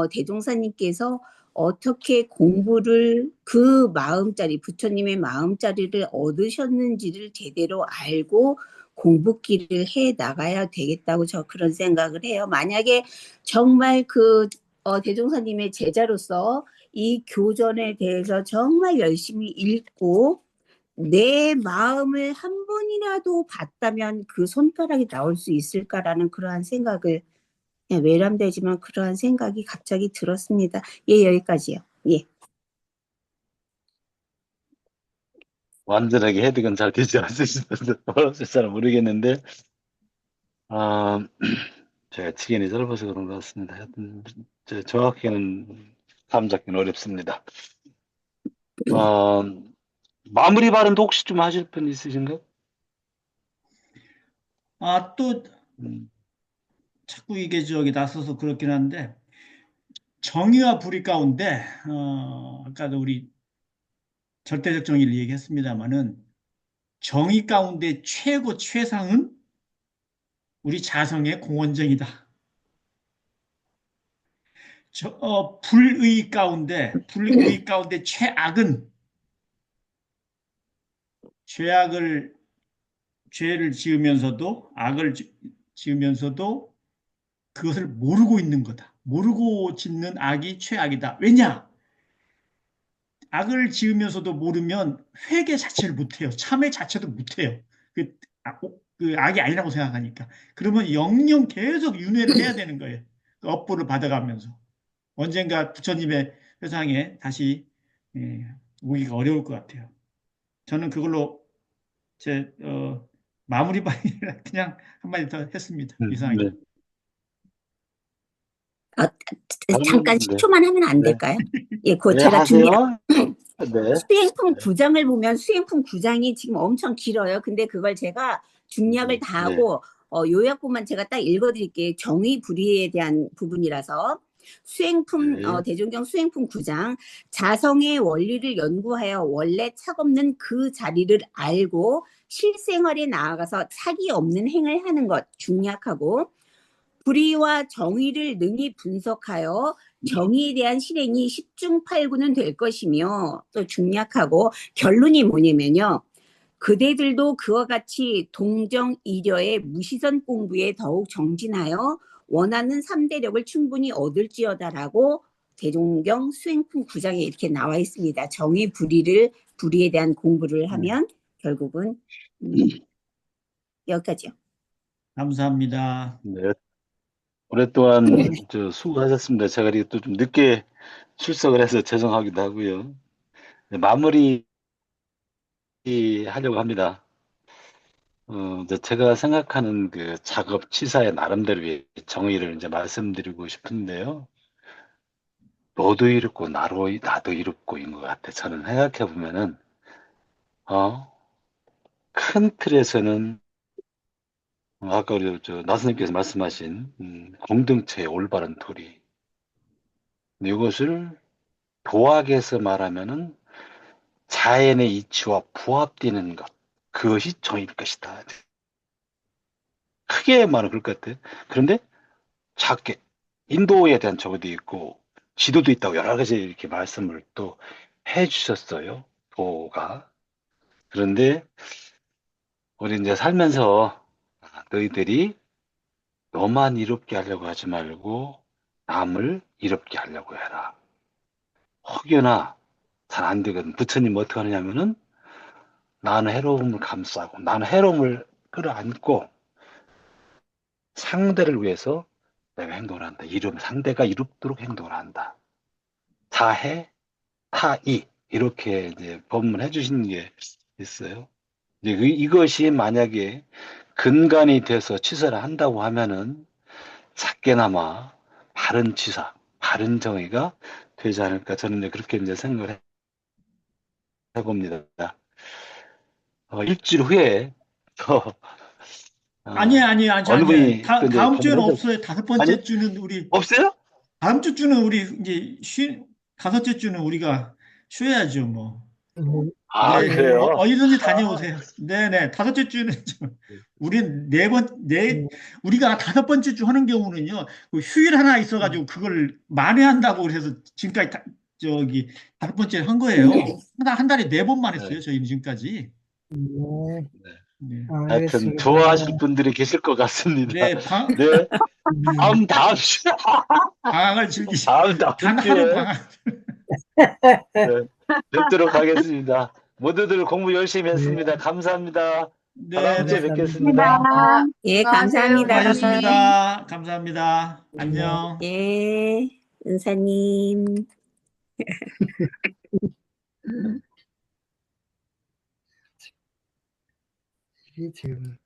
대종사님께서 어떻게 공부를 그 마음자리, 부처님의 마음자리를 얻으셨는지를 제대로 알고 공부길을 해 나가야 되겠다고 저 그런 생각을 해요. 만약에 정말 대종사님의 제자로서 이 교전에 대해서 정말 열심히 읽고 내 마음을 한 번이라도 봤다면 그 손가락이 나올 수 있을까라는 그러한 생각을, 그냥 외람되지만 그러한 생각이 갑자기 들었습니다. 예, 여기까지요. 예. 완전하게 해석은 잘 되지 않으실지 모르겠는데, 제가 지견이 짧아서 그런 것 같습니다. 하여튼, 정확히는 감 잡기는 어렵습니다. 마무리 발언도 혹시 좀 하실 분 있으신가요? 또 음, 자꾸 이게 나서서 그렇긴 한데, 정의와 불의 가운데, 아까도 우리 절대적 정의를 얘기했습니다만은, 정의 가운데 최상은 우리 자성의 공원정이다. 불의 가운데 최악은 죄를 지으면서도, 악을 지으면서도 그것을 모르고 있는 거다. 모르고 짓는 악이 최악이다. 왜냐? 악을 지으면서도 모르면 회개 자체를 못해요. 참회 자체도 못해요. 그 악이 아니라고 생각하니까. 그러면 영영 계속 윤회를 해야 되는 거예요. 그 업보를 받아가면서. 언젠가 부처님의 세상에 다시 오기가 어려울 것 같아요. 저는 그걸로 제 마무리 발언이라 그냥 한마디 더 했습니다. 이상하게. 네. 잠깐 네. 10초만 하면 안 네. 될까요? 예, 네, 제가 하세요. 네. 수행품 9장을 보면 수행품 9장이 지금 엄청 길어요. 근데 그걸 제가 중략을 다 네. 하고 요약본만 제가 딱 읽어드릴게요. 정의 불의에 대한 부분이라서. 수행품 네. 대종경 수행품 9장, 자성의 원리를 연구하여 원래 착없는 그 자리를 알고 실생활에 나아가서 착이 없는 행을 하는 것 중략하고, 불의와 정의를 능히 분석하여 정의에 대한 실행이 10중 8구는 될 것이며, 또 중략하고, 결론이 뭐냐면요, 그대들도 그와 같이 동정 이려의 무시선 공부에 더욱 정진하여 원하는 3대력을 충분히 얻을지어다라고 대종경 수행품 9장에 이렇게 나와 있습니다. 정의 불의에 대한 공부를 하면 결국은 여기까지요. 감사합니다. 네. 오랫동안 수고하셨습니다. 제가 이렇게 또 좀 늦게 출석을 해서 죄송하기도 하고요. 네, 마무리 하려고 합니다. 이제 제가 생각하는 그 작업 치사의 나름대로의 정의를 이제 말씀드리고 싶은데요. 너도 이롭고 나도 이롭고인 것 같아. 저는 생각해 보면은 큰 틀에서는 아까 우리 나스님께서 말씀하신 공동체의 올바른 도리, 이것을 도학에서 말하면은 자연의 이치와 부합되는 것, 그것이 정의일 것이다. 크게 말하면 그럴 것 같아요. 그런데 작게 인도에 대한 적어도 있고 지도도 있다고 여러 가지 이렇게 말씀을 또 해주셨어요. 도가. 그런데 우리 이제 살면서 너희들이 너만 이롭게 하려고 하지 말고 남을 이롭게 하려고 해라. 혹여나 잘 안 되거든. 부처님 어떻게 하느냐면은 나는 해로움을 감싸고 나는 해로움을 끌어안고 상대를 위해서 내가 행동을 한다. 상대가 이롭도록 행동을 한다. 자해, 타이 이렇게 이제 법문해 주시는 게 있어요. 이것이 만약에 근간이 돼서 치사를 한다고 하면은 작게나마 바른 치사, 바른 정의가 되지 않을까 저는 이제 그렇게 이제 생각을 해봅니다. 일주일 후에 아니에요. 어느 분이 근데 다음 주에는 공부를 없어요. 다섯 번째 아니? 주는 우리, 없어요? 다음 주는 우리 이제 다섯째 주는 우리가 쉬어야죠, 뭐. 아, 네, 그래요? 어디든지 다녀오세요. 네네. 다섯째 주는 우린 우리가 다섯 번째 주 하는 경우는요, 그 휴일 하나 있어가지고 그걸 만회한다고 그래서 지금까지 다섯 번째 한 거예요. 한 달에 4번만 했어요. 저희는 지금까지. 네. 하여튼 알겠습니다. 좋아하실 분들이 계실 것 같습니다. 네, 네. 다음 주에 방학을 즐기시. 다음 단 하루 주에 방학. 네, 뵙도록 하겠습니다. 모두들 공부 열심히 했습니다. 감사합니다. 네, 다음 주에 네. 뵙겠습니다. 예, 수고하세요, 감사합니다. 수고하셨습니다. 감사합니다. 안녕. 예, 은사님. 이게 지금